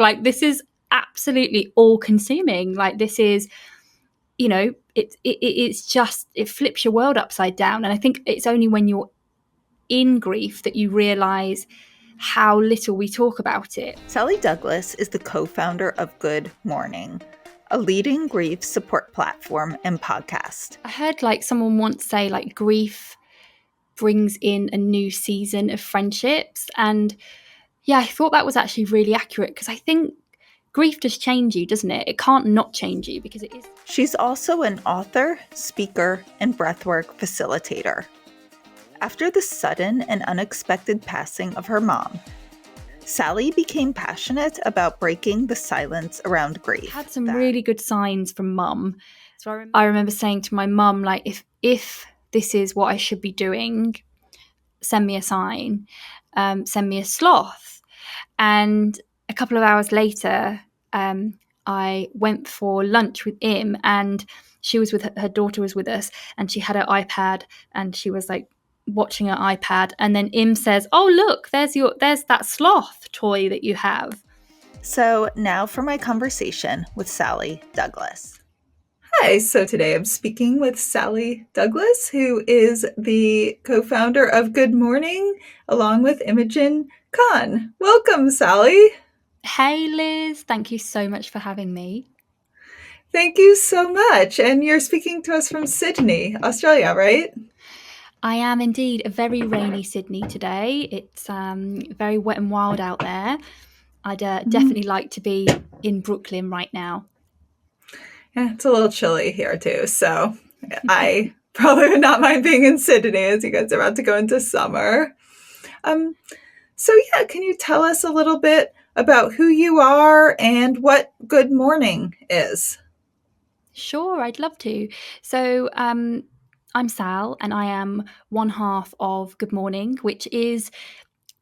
Like, this is absolutely all consuming. Like, this is, it's just, it flips your world upside down. And I think it's only when you're in grief that you realize how little we talk about it. Sally Douglas is the co-founder of Good Mourning, a leading grief support platform and podcast. I heard someone once say grief brings in a new season of friendships. And yeah, I thought that was actually really accurate, because I think grief does change you, doesn't it? It can't not change you, because it is. She's also an author, speaker, and breathwork facilitator. After the sudden and unexpected passing of her mom, Sally became passionate about breaking the silence around grief. I had some really good signs from mum. So I remember saying to my mum, if this is what I should be doing, send me a sign, send me a sloth. And a couple of hours later, I went for lunch with Im, and she was with her daughter was with us, and she had her iPad, and she was watching her iPad, and then Im says, "Oh, look, there's that sloth toy that you have." So now for my conversation with Sally Douglas. Hi, so today I'm speaking with Sally Douglas, who is the co-founder of Good Mourning, along with Imogen Khan. Welcome, Sally. Hey, Liz. Thank you so much for having me. Thank you so much. And you're speaking to us from Sydney, Australia, right? I am indeed. A very rainy Sydney today. It's very wet and wild out there. I'd definitely like to be in Brooklyn right now. Yeah, it's a little chilly here too, so I probably would not mind being in Sydney as you guys are about to go into summer. So yeah, can you tell us a little bit about who you are and what Good Mourning is? Sure, I'd love to. So I'm Sal, and I am one half of Good Mourning, which is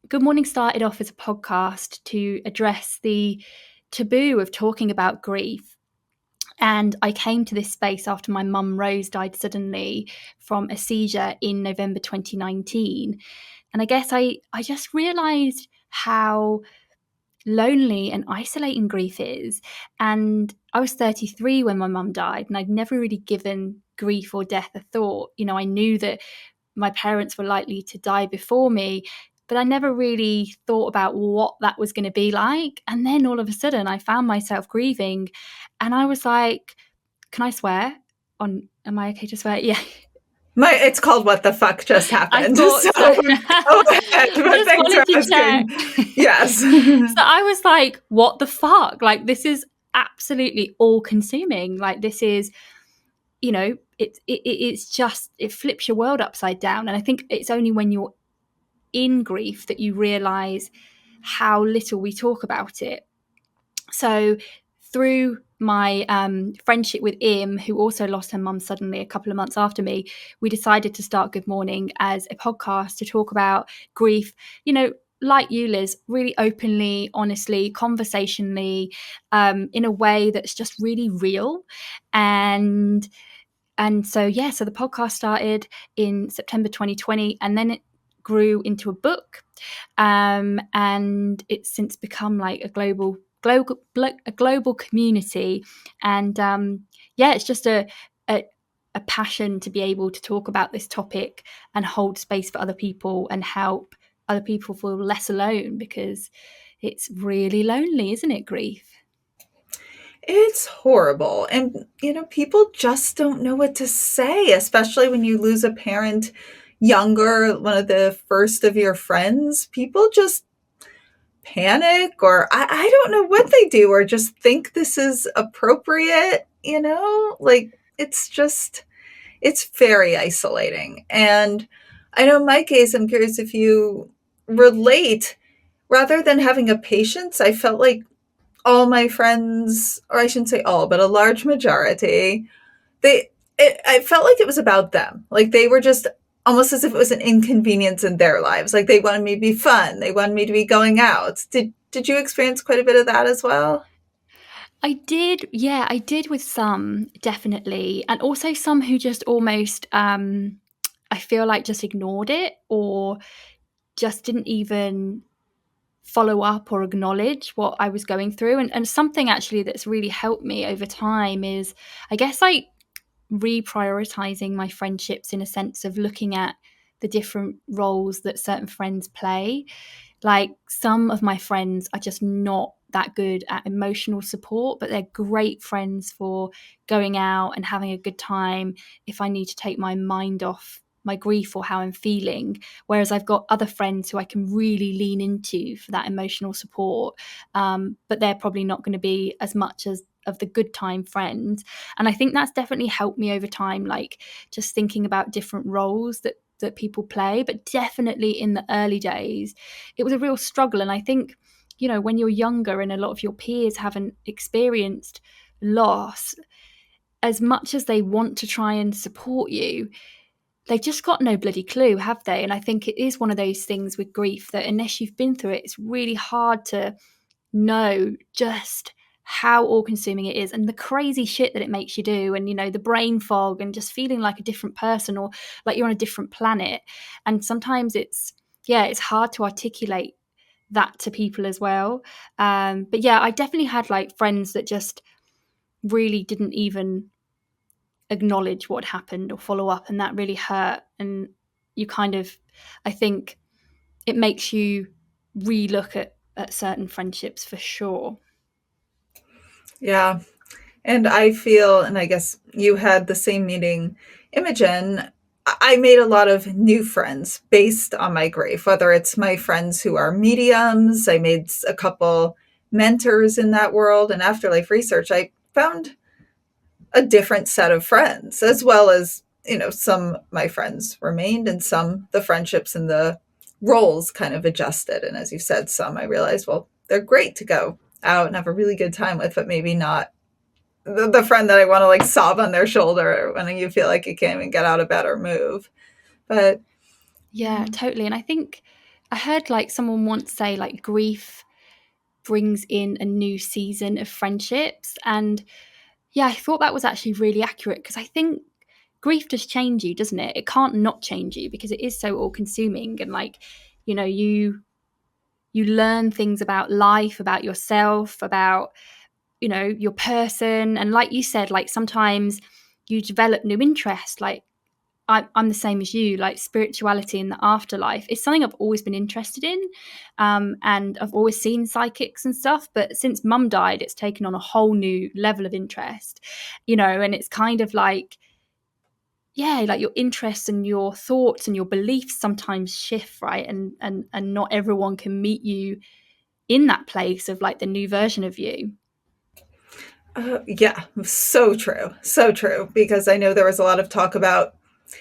Good Mourning started off as a podcast to address the taboo of talking about grief. And I came to this space after my mum Rose died suddenly from a seizure in November 2019. And I guess I just realised how lonely and isolating grief is. And I was 33 when my mum died, and I'd never really given grief or death a thought. I knew that my parents were likely to die before me, but I never really thought about what that was going to be like. And then all of a sudden I found myself grieving, and I was like, can I swear? Am I okay to swear? Yeah. It's called What the Fuck Just Happened. I thought so. Go ahead. Just wanted to check. Yes. So I was like, what the fuck? This is absolutely all consuming. This is, it's just, it flips your world upside down. And I think it's only when you're in grief that you realize how little we talk about it. So through my friendship with Im, who also lost her mum suddenly a couple of months after me, we decided to start Good Mourning as a podcast to talk about grief, like you, Liz, really openly, honestly, conversationally, in a way that's just really real. And so the podcast started in September 2020, and then it grew into a book, and it's since become a global community. And it's just a passion to be able to talk about this topic and hold space for other people and help other people feel less alone, because it's really lonely, isn't it, grief? It's horrible. And, people just don't know what to say, especially when you lose a parent younger, one of the first of your friends. People just panic, or I don't know what they do, or just think this is appropriate, it's very isolating. And I know in my case, I'm curious if you relate. Rather than having a patience, I felt like all my friends, or I shouldn't say all, but a large majority, I felt like it was about them. They were just almost as if it was an inconvenience in their lives. They wanted me to be fun. They wanted me to be going out. Did you experience quite a bit of that as well? I did. Yeah, I did with some, definitely. And also some who just almost, I feel like just ignored it, or just didn't even follow up or acknowledge what I was going through. And something actually that's really helped me over time is, I guess, like reprioritizing my friendships, in a sense of looking at the different roles that certain friends play. Like, some of my friends are just not that good at emotional support, but they're great friends for going out and having a good time if I need to take my mind off my grief or how I'm feeling. Whereas I've got other friends who I can really lean into for that emotional support, but they're probably not going to be as much as of the good time friends. And I think that's definitely helped me over time, like just thinking about different roles that people play. But definitely in the early days, it was a real struggle. And I think, when you're younger and a lot of your peers haven't experienced loss, as much as they want to try and support you, they've just got no bloody clue, have they? And I think it is one of those things with grief that unless you've been through it, it's really hard to know just how all-consuming it is and the crazy shit that it makes you do, and the brain fog and just feeling like a different person or like you're on a different planet. And sometimes it's hard to articulate that to people as well. But yeah, I definitely had like friends that just really didn't even acknowledge what happened or follow up, and that really hurt. And you kind of, I think it makes you relook at certain friendships for sure. Yeah. And I feel, and I guess you had the same meeting, Imogen, I made a lot of new friends based on my grief, whether it's my friends who are mediums. I made a couple mentors in that world. And afterlife research, I found a different set of friends, as well as, some my friends remained and some the friendships and the roles kind of adjusted. And as you said, some I realized, well, they're great to go out and have a really good time with, but maybe not the friend that I want to like sob on their shoulder when you feel like you can't even get out of bed or move. But yeah, totally. And I think I heard like someone once say like grief brings in a new season of friendships. And yeah, I thought that was actually really accurate, because I think grief does change you, doesn't it? It can't not change you because it is so all consuming. And like, you learn things about life, about yourself, about your person. And like you said, like sometimes you develop new interests. Like I'm the same as you. Like spirituality in the afterlife is something I've always been interested in, and I've always seen psychics and stuff. But since Mum died, it's taken on a whole new level of interest, and it's kind of like, yeah, like your interests and your thoughts and your beliefs sometimes shift, right? And not everyone can meet you in that place of like the new version of you. yeah, so true. So true. Because I know there was a lot of talk about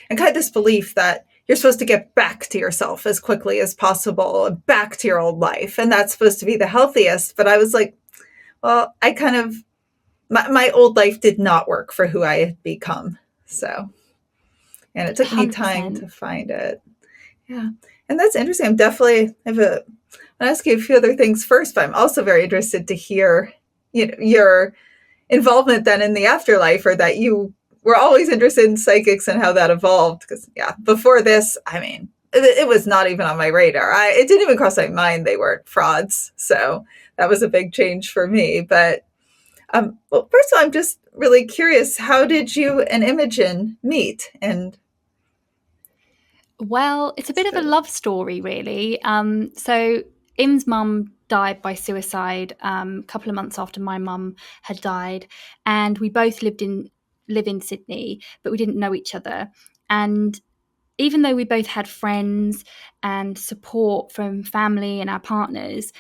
and kind of this belief that you're supposed to get back to yourself as quickly as possible, back to your old life. And that's supposed to be the healthiest. But I was like, well, I kind of, my old life did not work for who I had become. So, and it took me time 100%. to find it. Yeah. And that's interesting. I'll ask you a few other things first, but I'm also very interested to hear, your involvement then in the afterlife, or that you were always interested in psychics and how that evolved. Because, yeah, before this, I mean, it was not even on my radar. It didn't even cross my mind they weren't frauds. So that was a big change for me. But, well, first of all, I'm just really curious, how did you and Imogen meet? And Well, it's a bit of a love story, really. So Im's mum died by suicide a couple of months after my mum had died, and we both live in Sydney, but we didn't know each other. And even though we both had friends and support from family and our partners,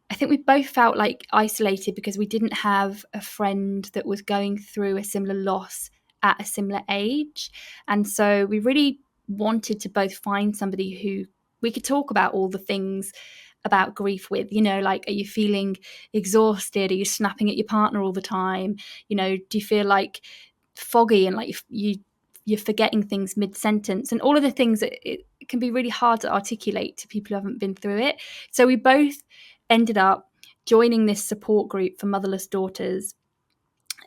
I think we both felt like isolated because we didn't have a friend that was going through a similar loss at a similar age. And so we really wanted to both find somebody who we could talk about all the things about grief with. Like, are you feeling exhausted? Are you snapping at your partner all the time? Do you feel like foggy and like you're forgetting things mid-sentence, and all of the things that it can be really hard to articulate to people who haven't been through it. So we both ended up joining this support group for motherless daughters.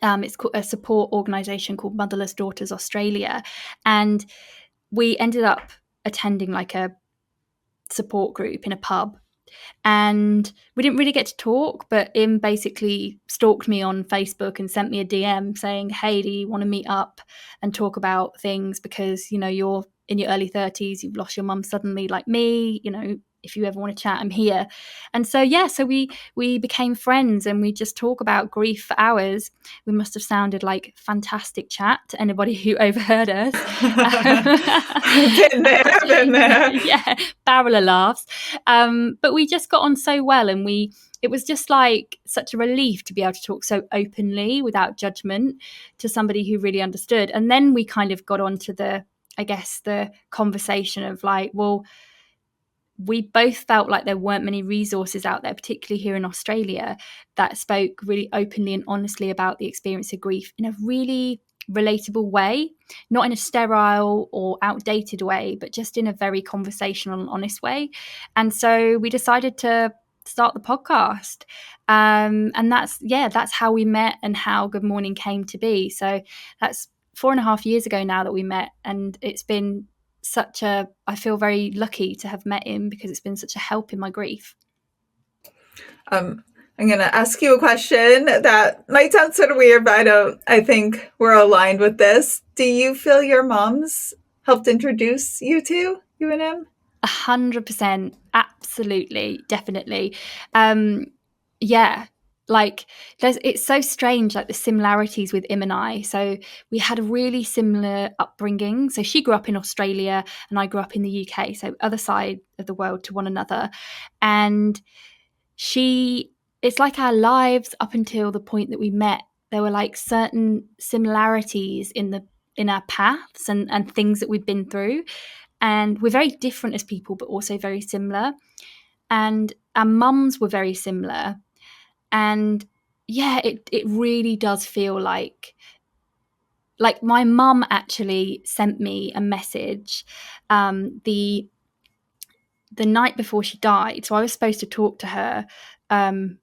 It's a support organisation called Motherless Daughters Australia, and we ended up attending like a support group in a pub. And we didn't really get to talk, but Im basically stalked me on Facebook and sent me a DM saying, hey, do you want to meet up and talk about things? Because, you're in your early 30s, you've lost your mum suddenly like me, if you ever want to chat, I'm here. And so, so we became friends, and we just talk about grief for hours. We must have sounded like fantastic chat to anybody who overheard us. Been there. Yeah, barrel of laughs. But we just got on so well, and it was just like such a relief to be able to talk so openly without judgment to somebody who really understood. And then we kind of got onto the conversation of like, well, we both felt like there weren't many resources out there, particularly here in Australia, that spoke really openly and honestly about the experience of grief in a really relatable way, not in a sterile or outdated way, but just in a very conversational and honest way. And so we decided to start the podcast. And that's how we met and how Good Mourning came to be. So that's 4.5 years ago now that we met, and it's been I feel very lucky to have met him because it's been such a help in my grief. I'm going to ask you a question that might sound sort of weird, but I think we're aligned with this. Do you feel your mom's helped introduce you to you and him? 100%. Absolutely. Definitely. Yeah. Like it's so strange, like the similarities with Im and I. So we had a really similar upbringing. So she grew up in Australia and I grew up in the UK, so other side of the world to one another. And it's like our lives up until the point that we met, there were like certain similarities in our paths and things that we've been through. And we're very different as people, but also very similar. And our mums were very similar. And yeah, it really does feel like my mum actually sent me a message the night before she died. So I was supposed to talk to her when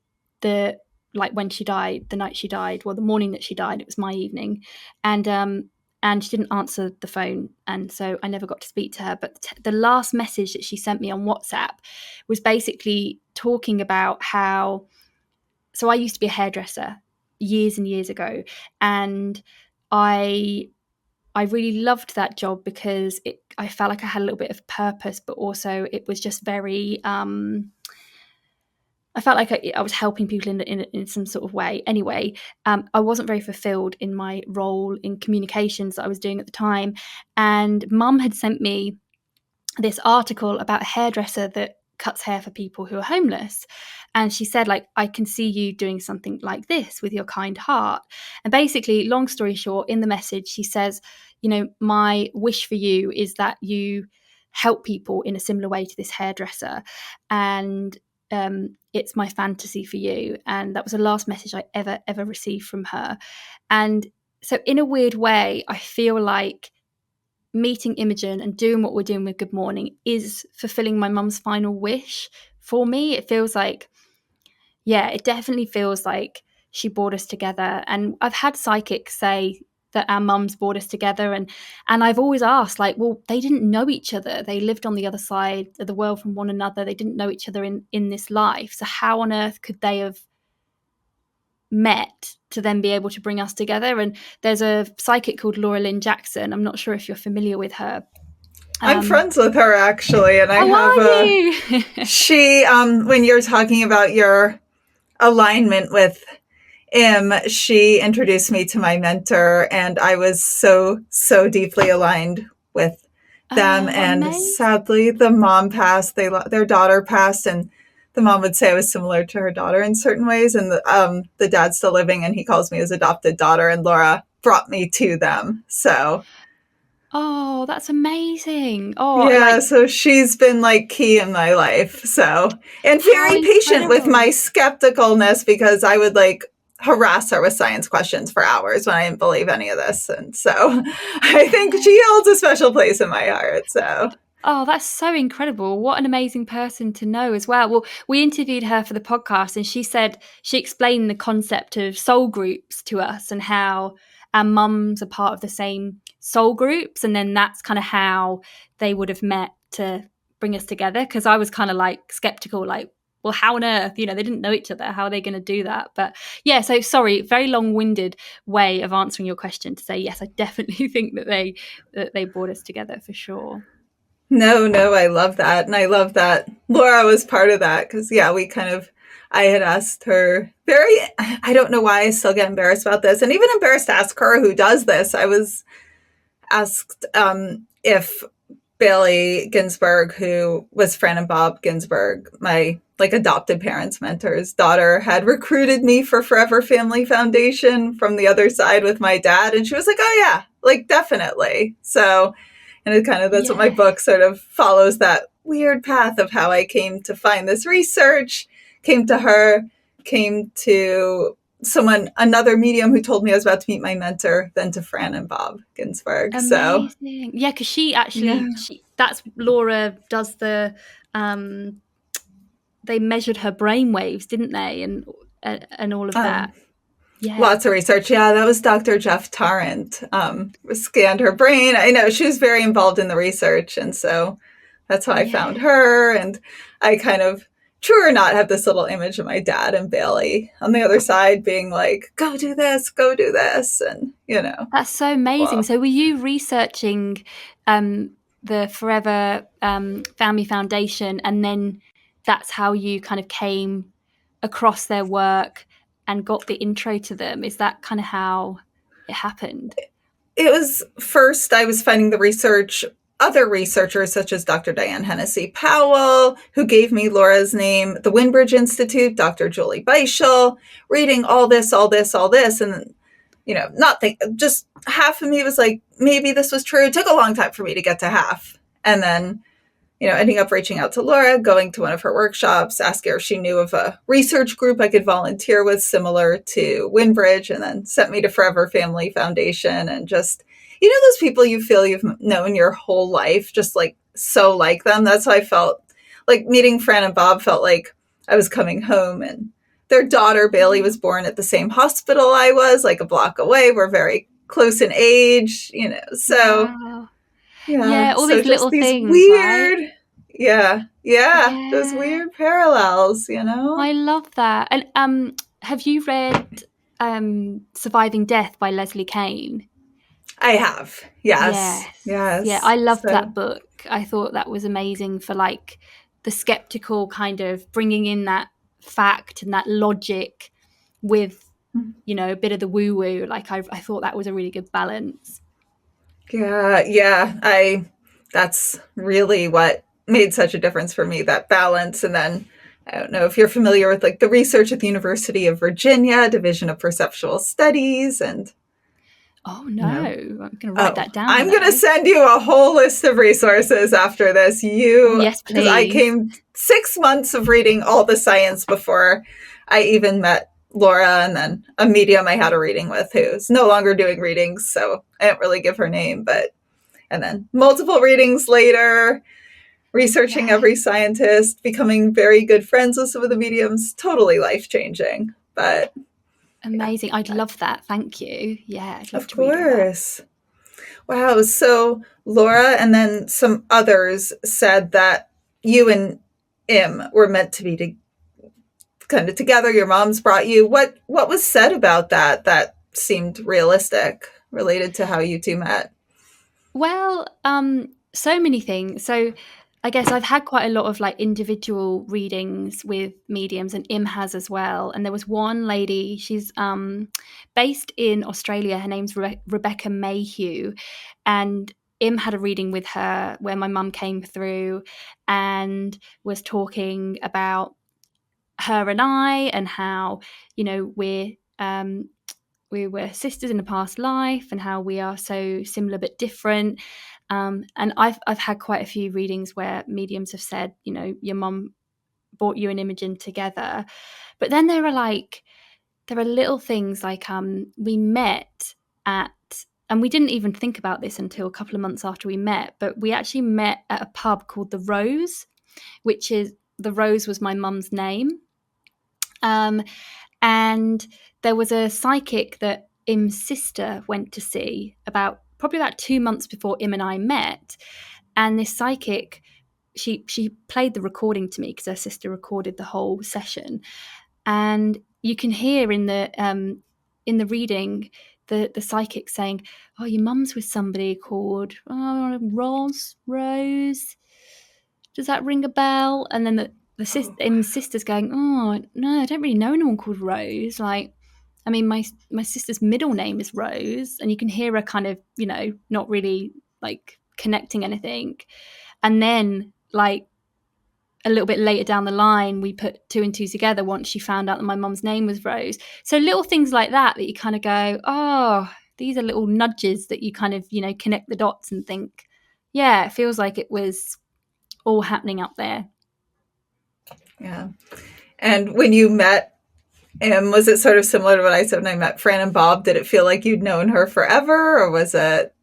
she died, the night she died, well, the morning that she died, it was my evening. And she didn't answer the phone, and so I never got to speak to her. But the last message that she sent me on WhatsApp was basically talking about how, so I used to be a hairdresser years and years ago, and I really loved that job because I felt like I had a little bit of purpose, but also it was just very I felt like I was helping people in some sort of way. Anyway, I wasn't very fulfilled in my role in communications that I was doing at the time. And Mum had sent me this article about a hairdresser that cuts hair for people who are homeless. And she said, like, I can see you doing something like this with your kind heart. And basically, long story short, in the message, she says, my wish for you is that you help people in a similar way to this hairdresser. And it's my fantasy for you. And that was the last message I ever received from her. And so in a weird way, I feel like meeting Imogen and doing what we're doing with Good Mourning is fulfilling my mum's final wish for me. It feels like, it definitely feels like she brought us together. And I've had psychics say that our mums brought us together. And I've always asked, like, well, they didn't know each other. They lived on the other side of the world from one another. They didn't know each other in this life. So how on earth could they have met to then be able to bring us together? And there's a psychic called Laura Lynn Jackson. I'm not sure if you're familiar with her. I'm friends with her, actually, and I are you? She when you're talking about your alignment with Im, she introduced me to my mentor, and I was so deeply aligned with them. And amazing. Sadly, the mom passed. Their daughter passed, and the mom would say I was similar to her daughter in certain ways. And the dad's still living, and he calls me his adopted daughter. And Laura brought me to them. So. Oh, that's amazing. Oh, yeah, so she's been like key in my life. So, and very patient with my skepticalness, because I would like harass her with science questions for hours when I didn't believe any of this. And so I think she holds a special place in my heart. So. Oh, that's so incredible. What an amazing person to know as well. Well, we interviewed her for the podcast, and she explained the concept of soul groups to us and how our mums are part of the same soul groups. And then that's kind of how they would have met to bring us together, because I was kind of like skeptical, like, well, how on earth, they didn't know each other, how are they going to do that? But yeah, so sorry, very long-winded way of answering your question to say, yes, I definitely think that they brought us together for sure. No, I love that. And I love that Laura was part of that because, yeah, I had asked her I don't know why I still get embarrassed about this and even embarrassed to ask her who does this. I was asked if Bailey Ginsburg, who was Fran and Bob Ginsburg, my adopted parents' mentor's daughter, had recruited me for Forever Family Foundation from the other side with my dad. And she was like, oh yeah, definitely. So, and it kind of, that's what my book sort of follows, that weird path of how I came to find this research, came to her, came to another medium who told me I was about to meet my mentor, then to Fran and Bob Ginsburg. Amazing. So Yeah, because she actually, that's Laura does the, they measured her brain waves, didn't they? And all of that. Yeah. Lots of research. Yeah, that was Dr. Jeff Tarrant. Scanned her brain. I know she was very involved in the research. And so that's how I found her. And I kind of, true or not, have this little image of my dad and Bailey on the other side being like, go do this, go do this. And, That's so amazing. Well, so were you researching the Forever Family Foundation, and then that's how you kind of came across their work and got the intro to them? Is that kind of how it happened? It was first, I was finding the research, other researchers such as Dr. Diane Hennessy Powell, who gave me Laura's name, the Windbridge Institute, Dr. Julie Beischel, reading all this. And, just half of me was like, maybe this was true. It took a long time for me to get to half. And then, ending up reaching out to Laura, going to one of her workshops, asking her if she knew of a research group I could volunteer with similar to Windbridge, and then sent me to Forever Family Foundation. And just, those people you feel you've known your whole life, just like so like them. That's how I felt. Like meeting Fran and Bob felt like I was coming home, and their daughter Bailey was born at the same hospital I was, like a block away. We're very close in age, so Wow. yeah, all so these just little these things, weird, right? those weird parallels, I love that. And have you read Surviving Death by Leslie Kane? I have, yes. Yeah, I loved So that book. I thought that was amazing for like the skeptical kind of bringing in that fact and that logic with, a bit of the woo woo. Like I thought that was a really good balance. that's really what made such a difference for me, that balance. And then I don't know if you're familiar with like the research at the University of Virginia Division of Perceptual Studies. And oh no, I'm going to write that down. I'm going to send you a whole list of resources after this. Yes, Because I came 6 months of reading all the science before I even met Laura, and then a medium I had a reading with who's no longer doing readings, so I don't really give her name, and then multiple readings later, researching every scientist, becoming very good friends with some of the mediums, totally life-changing. But amazing. I'd love that. Thank you. Yeah, I'd love of to read all that. course. Wow. So Laura and then some others said that you and Im were meant to be kind of together. Your moms brought you. What was said about that seemed realistic, related to how you two met? Well, so many things. So I guess I've had quite a lot of like individual readings with mediums, and Im has as well. And there was one lady, she's based in Australia. Her name's Rebecca Mayhew. And Im had a reading with her where my mum came through and was talking about her and I, and how, we were sisters in a past life, and how we are so similar but different. And I've had quite a few readings where mediums have said, your mum brought you and Imogen together. But then there are little things like we met and we didn't even think about this until a couple of months after we met, but we actually met at a pub called The Rose, which is, The Rose was my mum's name. And there was a psychic that Im's sister went to see probably about 2 months before Im and I met. And this psychic she played the recording to me because her sister recorded the whole session, and you can hear in the reading the psychic saying, "Oh, your mum's with somebody called Rose. Does that ring a bell?" And then the sister's going, "Oh no, I don't really know anyone called Rose. Like, I mean, my sister's middle name is Rose," and you can hear her kind of, not really like connecting anything. And then, like, a little bit later down the line, we put two and two together once she found out that my mum's name was Rose. So little things like that you kind of go, oh, these are little nudges that you kind of, connect the dots and think, yeah, it feels like it was all happening up there. Yeah. And when you met him, was it sort of similar to what I said when I met Fran and Bob? Did it feel like you'd known her forever, or was it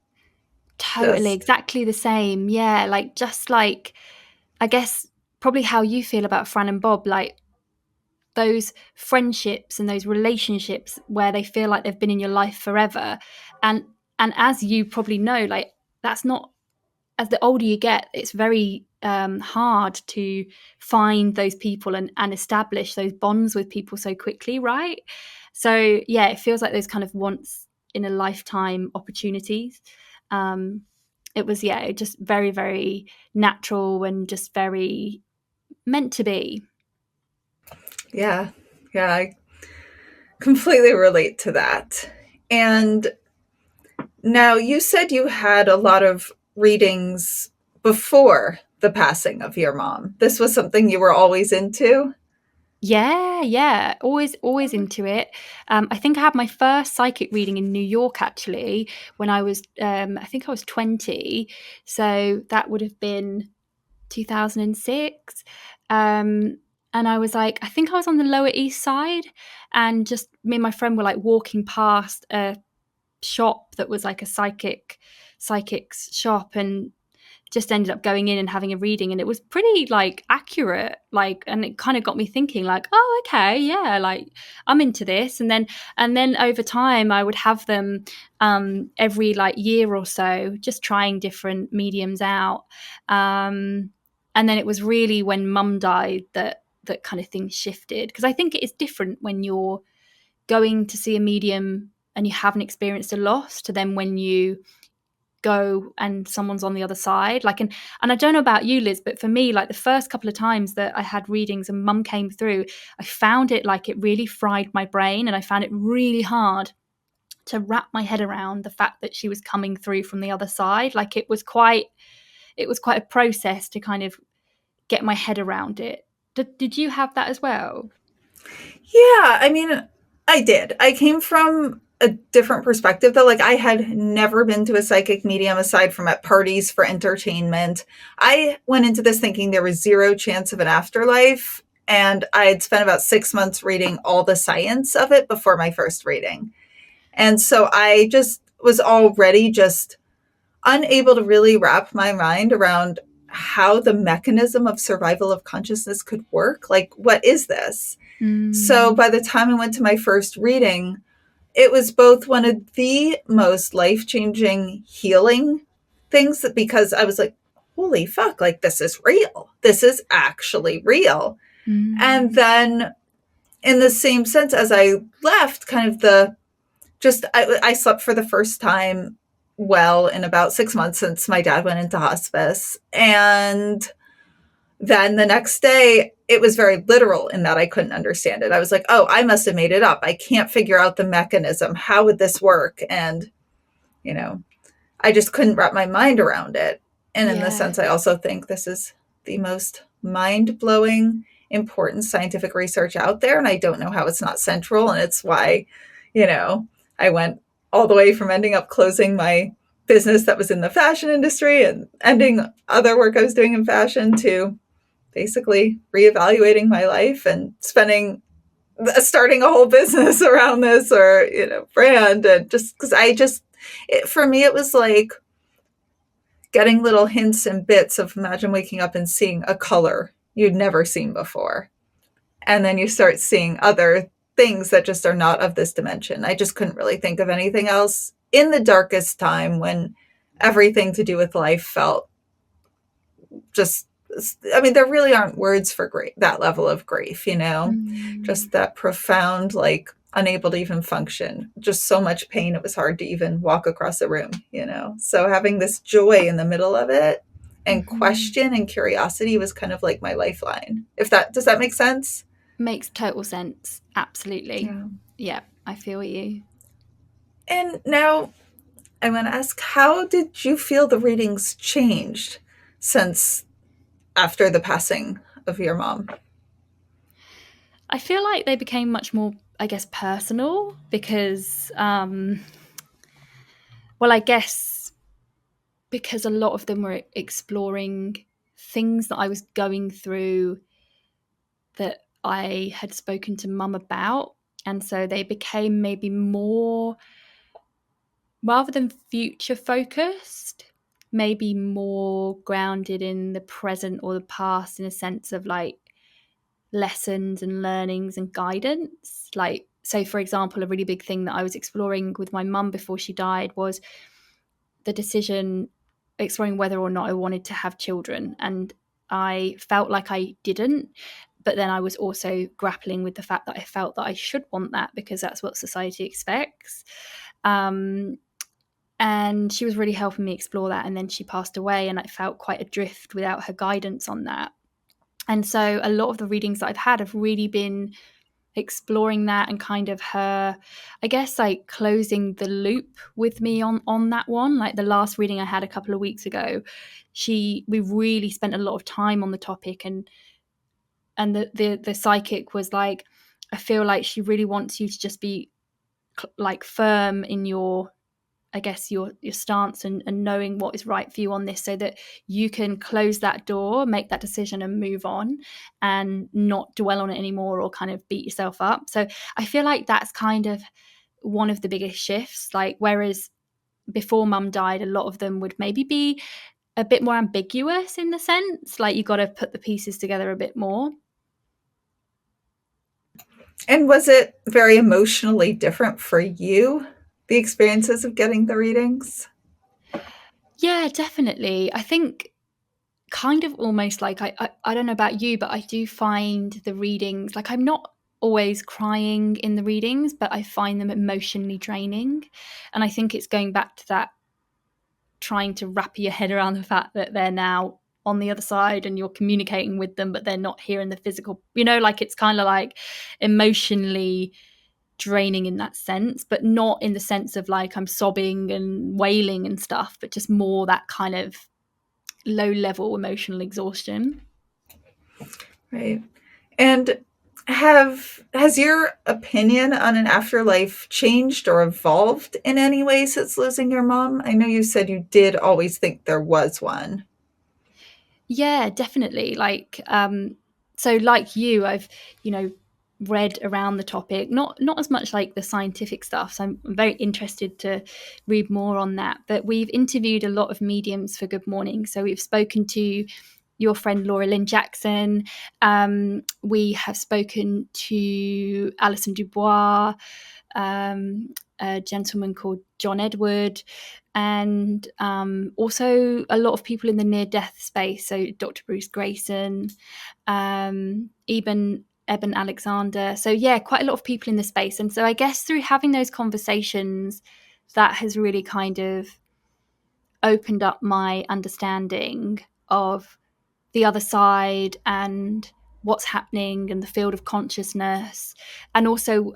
totally exactly the same? Yeah, like, just like, I guess probably how you feel about Fran and Bob, like those friendships and those relationships where they feel like they've been in your life forever. And as you probably know, like, that's not, as the older you get, it's very hard to find those people and establish those bonds with people so quickly, right? So yeah, it feels like those kind of once in a lifetime opportunities. It was, just very, very natural and just very meant to be. Yeah. Yeah, I completely relate to that. And now, you said you had a lot of readings before the passing of your mom. This was something you were always into? Yeah, always into it. I think I had my first psychic reading in New York, actually, when I was, I think I was 20. So that would have been 2006. And I was like, I think I was on the Lower East Side, and just me and my friend were like walking past a shop that was like a psychic's shop, and just ended up going in and having a reading, and it was pretty like accurate, like, and it kind of got me thinking, like, oh, okay, yeah, like, I'm into this. And then over time I would have them every like year or so, just trying different mediums out. And then it was really when mum died that kind of thing shifted, because I think it is different when you're going to see a medium and you haven't experienced a loss to then when you go and someone's on the other side. Like, and I don't know about you, Liz, but for me, like, the first couple of times that I had readings and mum came through, I found it like it really fried my brain, and I found it really hard to wrap my head around the fact that she was coming through from the other side. Like, it was quite a process to kind of get my head around it. Did you have that as well? Yeah, I mean, I did. I came from a different perspective, though. Like, I had never been to a psychic medium aside from at parties for entertainment. I went into this thinking there was zero chance of an afterlife, and I had spent about 6 months reading all the science of it before my first reading. And so I just was already just unable to really wrap my mind around how the mechanism of survival of consciousness could work. Like, what is this? So by the time I went to my first reading, it was both one of the most life-changing healing things, that because I was like, holy fuck, like, this is real. This is actually real. And then in the same sense, as I left, kind of I slept for the first time well in about 6 months since my dad went into hospice. And then the next day, it was very literal in that I couldn't understand it. I was like, oh, I must have made it up. I can't figure out the mechanism. How would this work? And, I just couldn't wrap my mind around it. And in the sense, I also think this is the most mind-blowing, important scientific research out there. And I don't know how it's not central. And it's why, I went all the way from ending up closing my business that was in the fashion industry and ending other work I was doing in fashion to basically reevaluating my life and starting a whole business around this, or, brand. And just because for me, it was like getting little hints and bits of, imagine waking up and seeing a color you'd never seen before. And then you start seeing other things that just are not of this dimension. I just couldn't really think of anything else in the darkest time when everything to do with life felt just I mean, there really aren't words for that level of grief, Mm. just that profound, like unable to even function, just so much pain. It was hard to even walk across a room. So having this joy in the middle of it and Mhm. question and curiosity was kind of like my lifeline. Does that make sense? Makes total sense. Absolutely. Yeah. Yeah, I feel you. And now I want to ask, how did you feel the readings changed since after the passing of your mom? I feel like they became much more, I guess, personal because, well, I guess because a lot of them were exploring things that I was going through that I had spoken to mum about. And so they became maybe more, rather than future focused, maybe more grounded in the present or the past in a sense of like lessons and learnings and guidance. Like, so for example, a really big thing that I was exploring with my mum before she died was the decision, exploring whether or not I wanted to have children. And I felt like I didn't. But then I was also grappling with the fact that I felt that I should want that because that's what society expects. Um, and she was really helping me explore that. And then she passed away, and I felt quite adrift without her guidance on that. And so a lot of the readings that I've had have really been exploring that and kind of her, I guess, like closing the loop with me on that one. Like the last reading I had a couple of weeks ago, we really spent a lot of time on the topic, and the psychic was like, I feel like she really wants you to just be like firm in your, I guess, your stance, and knowing what is right for you on this, so that you can close that door, make that decision and move on and not dwell on it anymore or kind of beat yourself up. So I feel like that's kind of one of the biggest shifts. Like, whereas before mum died, a lot of them would maybe be a bit more ambiguous in the sense, like you got to put the pieces together a bit more. And was it very emotionally different for you, the experiences of getting the readings? Yeah, definitely. I think kind of almost like I don't know about you, but I do find the readings, like I'm not always crying in the readings, but I find them emotionally draining. And I think it's going back to that, trying to wrap your head around the fact that they're now on the other side and you're communicating with them, but they're not here in the physical, like it's kind of like emotionally draining in that sense, but not in the sense of like I'm sobbing and wailing and stuff, but just more that kind of low level emotional exhaustion. Right. And has your opinion on an afterlife changed or evolved in any way since losing your mom? I know you said you did always think there was one. Yeah, definitely. Like, so like you, I've, you know, read around the topic, not as much like the scientific stuff. So I'm very interested to read more on that. But we've interviewed a lot of mediums for Good Mourning. So we've spoken to your friend Laura Lynn Jackson. We have spoken to Alison Dubois, a gentleman called John Edward, and also a lot of people in the near-death space. So Dr. Bruce Grayson, Eben Alexander. So yeah, quite a lot of people in the space. And so I guess through having those conversations, that has really kind of opened up my understanding of the other side and what's happening in the field of consciousness, and also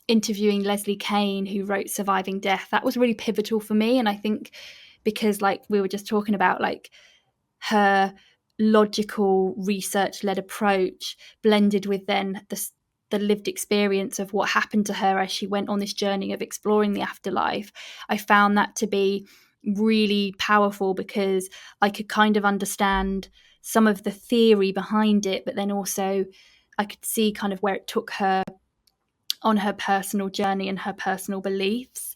interviewing Leslie Kane, who wrote Surviving Death. That was really pivotal for me. And I think because, like we were just talking about, like her logical research led approach blended with then the lived experience of what happened to her as she went on this journey of exploring the afterlife, I found that to be really powerful because I could kind of understand some of the theory behind it, but then also I could see kind of where it took her on her personal journey and her personal beliefs.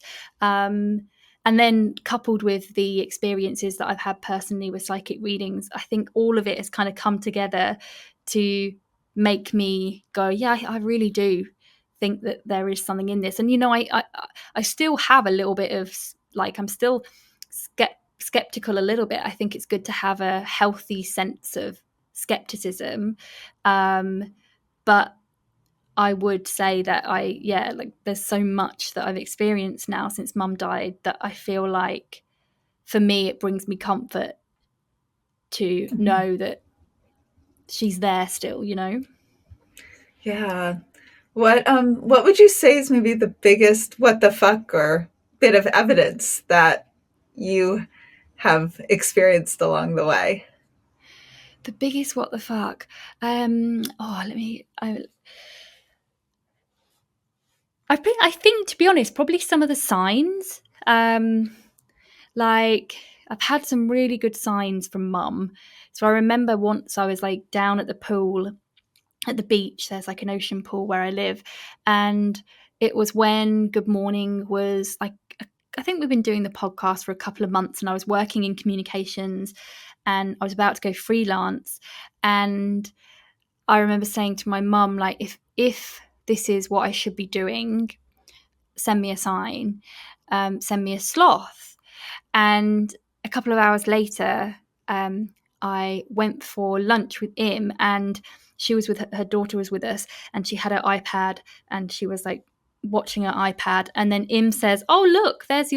And then coupled with the experiences that I've had personally with psychic readings, I think all of it has kind of come together to make me go, yeah, I really do think that there is something in this. And I still have a little bit of like, I'm still skeptical a little bit. I think it's good to have a healthy sense of skepticism. But I would say that there's so much that I've experienced now since mum died that I feel like for me, it brings me comfort to know that she's there still, you know? Yeah. What would you say is maybe the biggest what the fuck or bit of evidence that you have experienced along the way? The biggest what the fuck. I think to be honest, probably some of the signs. Like I've had some really good signs from mum. So I remember once I was like down at the pool at the beach. There's like an ocean pool where I live, and it was when Good Mourning was like, I think we've been doing the podcast for a couple of months, and I was working in communications, and I was about to go freelance, and I remember saying to my mum, like, if this is what I should be doing, send me a sign, send me a sloth. And a couple of hours later, I went for lunch with Im, and she was with her daughter was with us, and she had her iPad, and she was like watching her iPad, and then Im says, "Oh look, there's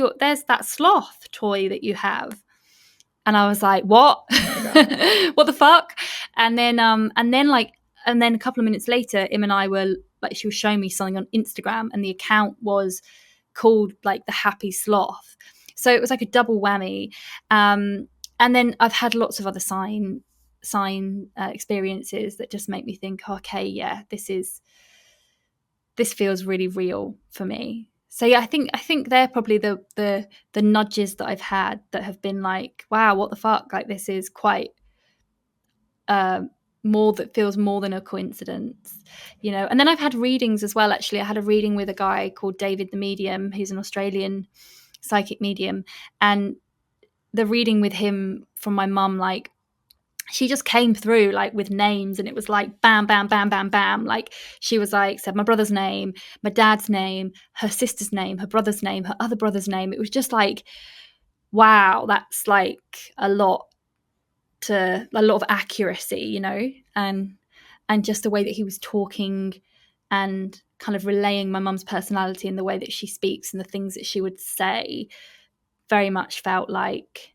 that sloth toy that you have." And I was like, "What? What the fuck?" And then a couple of minutes later, Im and I were like, she was showing me something on Instagram, and the account was called like the Happy Sloth. So it was like a double whammy. And then I've had lots of other sign experiences that just make me think, okay, yeah, this feels really real for me. So yeah, I think they're probably the nudges that I've had that have been like, wow, what the fuck? Like this is quite more that feels more than a coincidence, you know. And then I've had readings as well. Actually, I had a reading with a guy called David the Medium, who's an Australian psychic medium, and the reading with him from my mum, like she just came through like with names, and it was like bam bam bam bam bam. Like she was like, said my brother's name, my dad's name, her sister's name, her brother's name, her other brother's name. It was just like, wow, that's like a lot of accuracy, you know. And just the way that he was talking and kind of relaying my mum's personality and the way that she speaks and the things that she would say very much felt like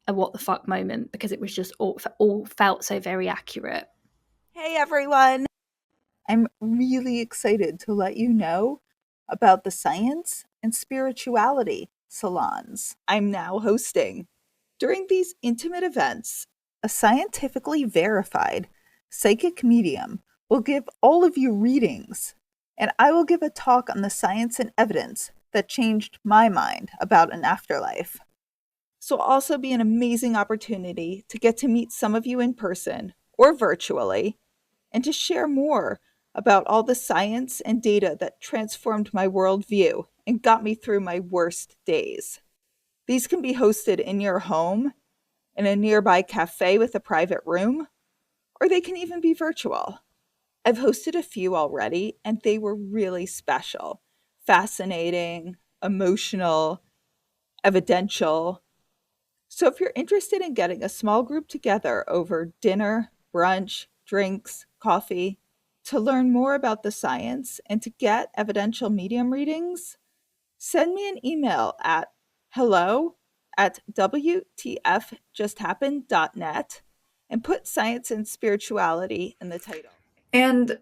a what the fuck moment, because it was just all felt so very accurate. Hey everyone! I'm really excited to let you know about the science and spirituality salons I'm now hosting. During these intimate events, a scientifically verified psychic medium will give all of you readings, and I will give a talk on the science and evidence that changed my mind about an afterlife. This will also be an amazing opportunity to get to meet some of you in person or virtually, and to share more about all the science and data that transformed my worldview and got me through my worst days. These can be hosted in your home, in a nearby cafe with a private room, or they can even be virtual. I've hosted a few already, and they were really special, fascinating, emotional, evidential. So if you're interested in getting a small group together over dinner, brunch, drinks, coffee, to learn more about the science and to get evidential medium readings, send me an email at hello@wtfjusthappened.net and put science and spirituality in the title. And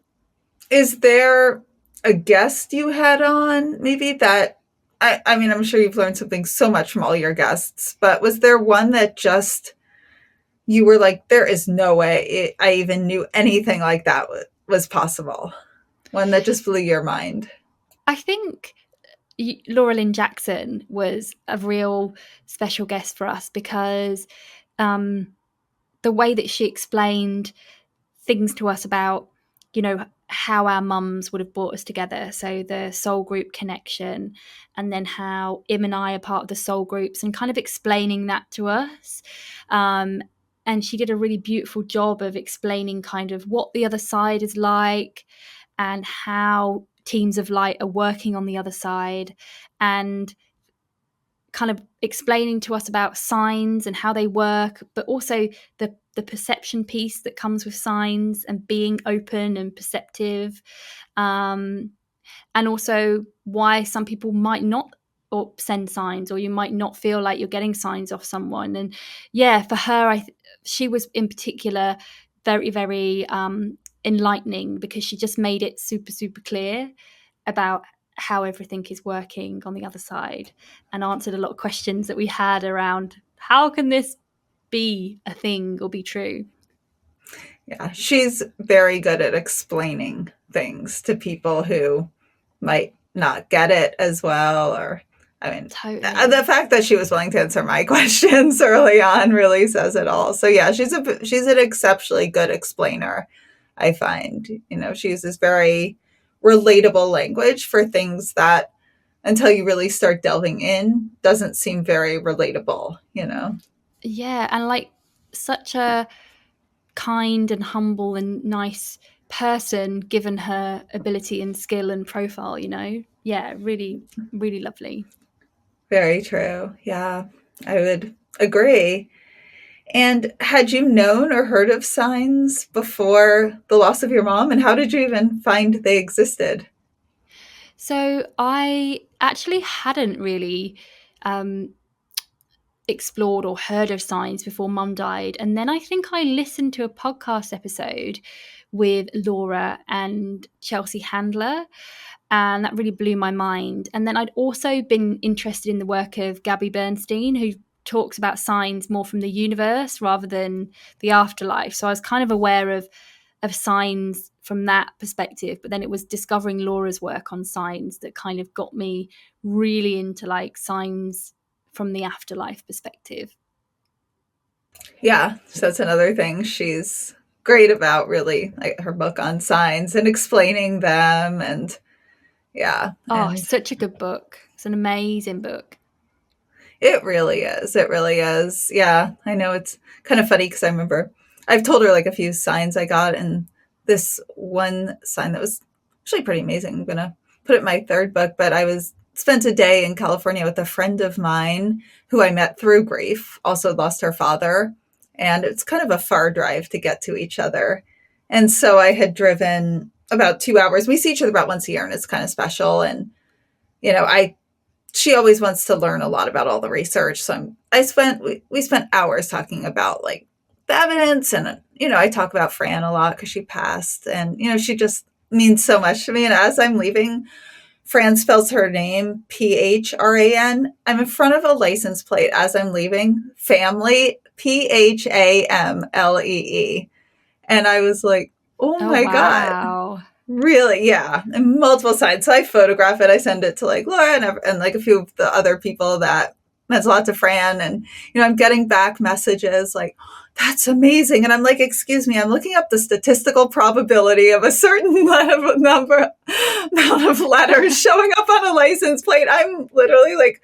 is there a guest you had on maybe that I mean, I'm sure you've learned something so much from all your guests, but was there one that just you were like, there is no way I even knew anything like that was possible? One that just blew your mind? I think Laura Lynn Jackson was a real special guest for us because the way that she explained things to us about, you know, how our mums would have brought us together. So the soul group connection, and then how Im and I are part of the soul groups, and kind of explaining that to us. And she did a really beautiful job of explaining kind of what the other side is like and how teams of light are working on the other side, and kind of explaining to us about signs and how they work, but also the perception piece that comes with signs and being open and perceptive. And also why some people might not or send signs, or you might not feel like you're getting signs off someone. And yeah, for her, she was in particular very, very enlightening, because she just made it super, super clear about how everything is working on the other side, and answered a lot of questions that we had around how can this be a thing or be true. Yeah, she's very good at explaining things to people who might not get it as well. Or, I mean, Totally. the fact that she was willing to answer my questions early on really says it all. So yeah, she's an exceptionally good explainer, I find. She uses very relatable language for things that, until you really start delving in, doesn't seem very relatable. Yeah, and like such a kind and humble and nice person, given her ability and skill and profile. Yeah, really, really lovely. Very true. Yeah, I would agree. And had you known or heard of signs before the loss of your mom? And how did you even find they existed? So I actually hadn't really um, explored or heard of signs before mum died. And then I think I listened to a podcast episode with Laura and Chelsea Handler, and that really blew my mind. And then I'd also been interested in the work of Gabby Bernstein, who talks about signs more from the universe rather than the afterlife. So I was kind of aware of signs from that perspective, but then it was discovering Laura's work on signs that kind of got me really into like signs from the afterlife perspective. Yeah, so that's another thing she's great about, really, like her book on signs and explaining them. And yeah, Oh, and such a good book. It's an amazing book. it really is. It really is. Yeah, I know it's kind of funny because I remember I've told her like a few signs I got, and this one sign that was actually pretty amazing. I'm gonna put it in my third book, but I was spent a day in California with a friend of mine who I met through grief, also lost her father, and it's kind of a far drive to get to each other. And so I had driven about 2 hours. We see each other about once a year, and it's kind of special. And I she always wants to learn a lot about all the research. So we spent hours talking about like the evidence, and I talk about Fran a lot because she passed, and she just means so much to me. And as I'm leaving, Fran spells her name Phran. I'm in front of a license plate as I'm leaving. Family, Phamlee, and I was like, oh Oh, my god. wow. Really, yeah, and multiple sides. So I photograph it. I send it to like Laura and like a few of the other people that meant a lot to Fran. And I'm getting back messages like, "That's amazing," and I'm like, "Excuse me, I'm looking up the statistical probability of a certain amount of letters showing up on a license plate." I'm literally like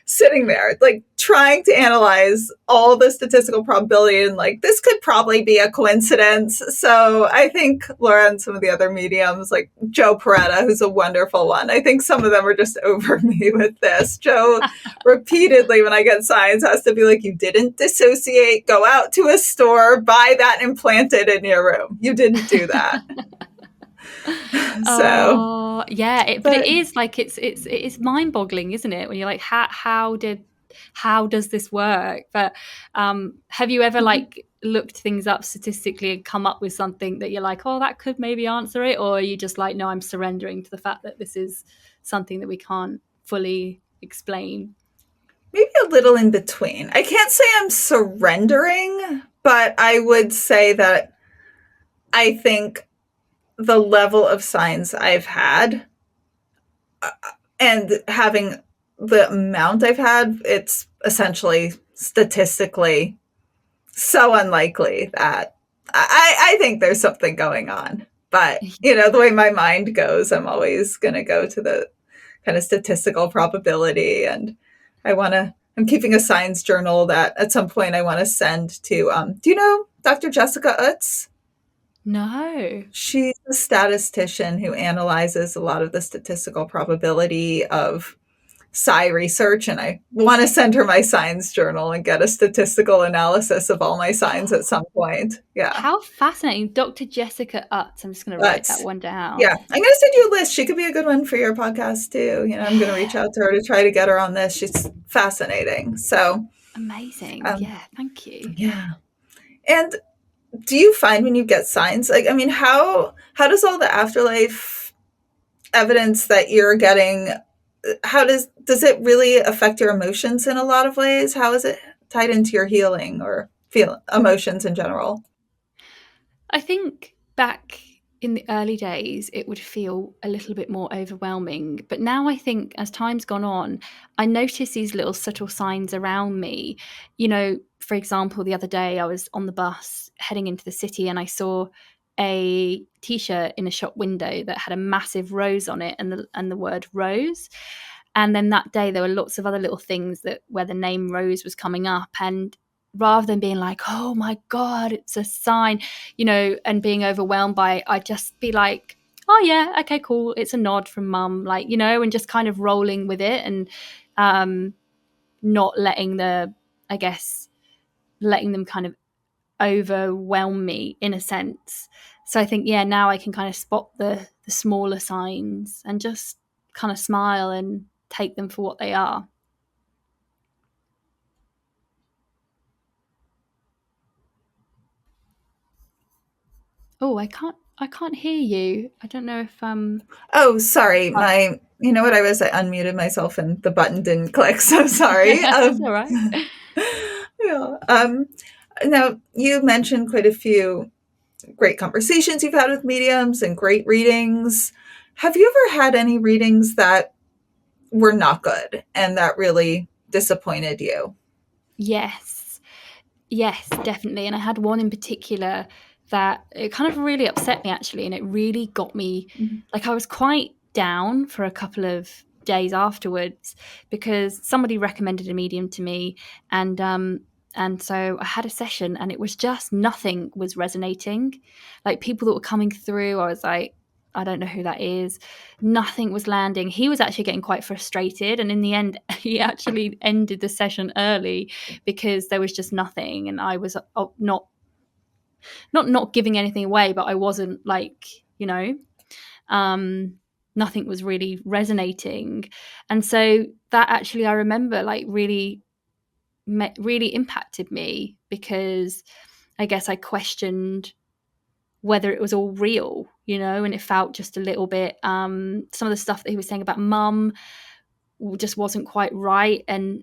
sitting there, like trying to analyze all the statistical probability, and like this could probably be a coincidence. So I think Laura and some of the other mediums, like Joe Peretta, who's a wonderful one, I think some of them are just over me with this. Joe repeatedly, when I get signs, has to be like, "You didn't dissociate, go out to a store, buy that and plant it in your room. You didn't do that." So, Oh, yeah, but it but is like it is mind-boggling, isn't it? When you're like, how does this work? But have you ever like looked things up statistically and come up with something that you're like, oh, that could maybe answer it? Or are you just like, no, I'm surrendering to the fact that this is something that we can't fully explain? maybe a little in between. I can't say I'm surrendering, but I would say that I think the level of signs I've had, and having the amount I've had, it's essentially statistically so unlikely that I think there's something going on. But, the way my mind goes, I'm always going to go to the kind of statistical probability. And I'm keeping a science journal that at some point I want to send to, do you know Dr. Jessica Utz? No. She's a statistician who analyzes a lot of the statistical probability of psi research, and I want to send her my signs journal and get a statistical analysis of all my signs at some point. Yeah. How fascinating. Dr. Jessica Utz. I'm just going to write that But one yeah, down. I'm going to send you a list. She could be a good one for your podcast too. I'm going to reach out to her to try to get her on this. She's fascinating. So, Amazing. um, Yeah, thank you. yeah. And do you find when you get signs, like, I mean, how does all the afterlife evidence that you're getting, how does it really affect your emotions in a lot of ways? How is it tied into your healing or feel emotions in general? I think back in the early days, it would feel a little bit more overwhelming. But now I think as time's gone on, I notice these little subtle signs around me. For example, the other day I was on the bus heading into the city and I saw a t-shirt in a shop window that had a massive rose on it and the word rose. And then that day there were lots of other little things where the name Rose was coming up, and rather than being like, oh my God, it's a sign, and being overwhelmed by it, I'd just be like, oh yeah, okay, cool. It's a nod from mum, and just kind of rolling with it and not letting letting them kind of overwhelm me in a sense. So I think, yeah, now I can kind of spot the smaller signs and just kind of smile and take them for what they are. Oh, I can't hear you. I don't know if Oh, sorry. You know what? I unmuted myself and the button didn't click. So sorry. That's all right. Yeah. Now you mentioned quite a few great conversations you've had with mediums and great readings. Have you ever had any readings that were not good and that really disappointed you? Yes, definitely. And I had one in particular that it kind of really upset me actually, and it really got me. Like I was quite down for a couple of days afterwards because somebody recommended a medium to me, and so I had a session and it was just nothing was resonating. Like people that were coming through, I was like, I don't know who that is. Nothing was landing. He was actually getting quite frustrated, and in the end he actually ended the session early because there was just nothing, and I was not giving anything away, but I wasn't nothing was really resonating. And so that actually I remember really impacted me because I guess I questioned whether it was all real, and it felt just a little bit some of the stuff that he was saying about mum just wasn't quite right, and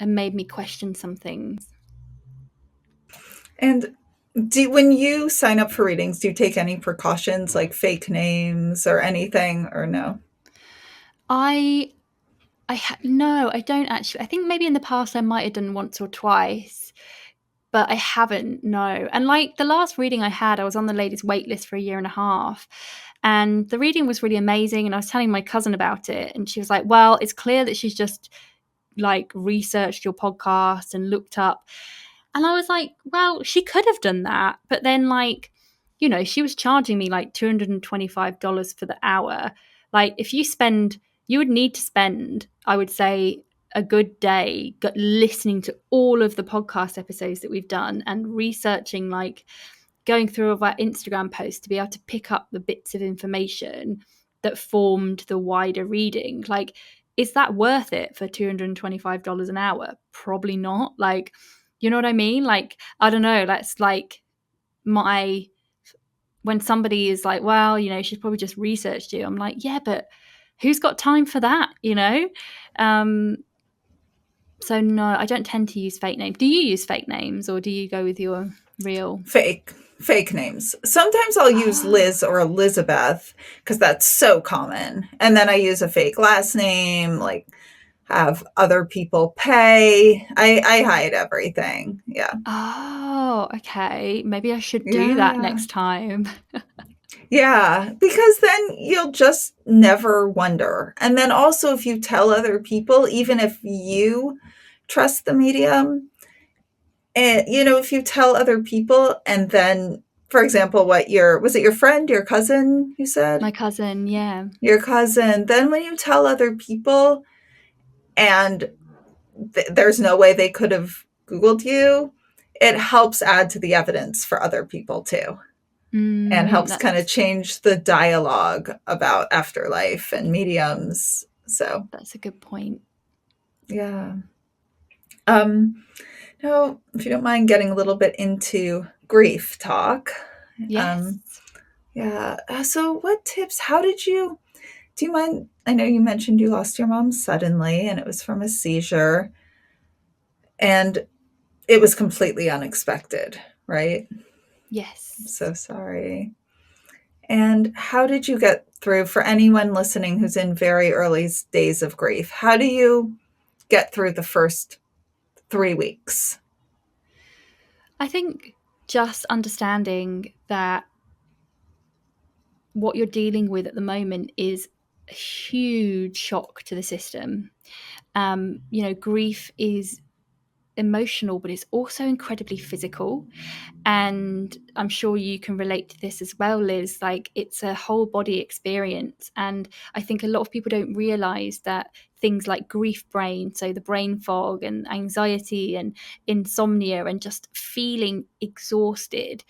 made me question some things. And when you sign up for readings, do you take any precautions like fake names or anything, or no? No, I don't actually. I think maybe in the past I might have done once or twice, but I haven't, no. And the last reading I had, I was on the ladies' wait list for a year and a half. And the reading was really amazing. And I was telling my cousin about it. And she was like, well, it's clear that she's just researched your podcast and looked up. And I was like, well, she could have done that. But then she was charging me $225 for the hour. If you would need to spend, I would say, a good day listening to all of the podcast episodes that we've done and researching, going through all of our Instagram posts to be able to pick up the bits of information that formed the wider reading. Is that worth it for $225 an hour? Probably not. You know what I mean? I don't know. That's when somebody is like, well, she's probably just researched you. I'm like, yeah, but who's got time for that? So no, I don't tend to use fake names. Do you use fake names or do you go with your real? Fake names. Sometimes I'll use Liz or Elizabeth because that's so common. And then I use a fake last name, have other people pay. I hide everything. Yeah. Oh, okay. Maybe I should do that next time. Yeah, because then you'll just never wonder. And then also, if you tell other people, even if you trust the medium, and if you tell other people and then for example, was it your friend, your cousin, you said? My cousin, yeah. Your cousin. Then when you tell other people and there's no way they could have Googled you, it helps add to the evidence for other people too, and helps kind of That's change the dialogue about afterlife and mediums. So, that's a good point. yeah. Um, Now, if you don't mind getting a little bit into grief talk. Yes. Um, yeah. So, what tips? Do you mind? I know you mentioned you lost your mom suddenly and it was from a seizure and it was completely unexpected, right? I'm Yes. so sorry. And how did you get through, for anyone listening who's in very early days of grief? How do you get through the first 3 weeks? I think just understanding that what you're dealing with at the moment is a huge shock to the system. Grief is emotional, but it's also incredibly physical. And I'm sure you can relate to this as well, Liz. Like, it's a whole body experience. And I think a lot of people don't realize that things like grief brain, so the brain fog and anxiety and insomnia and just feeling exhausted,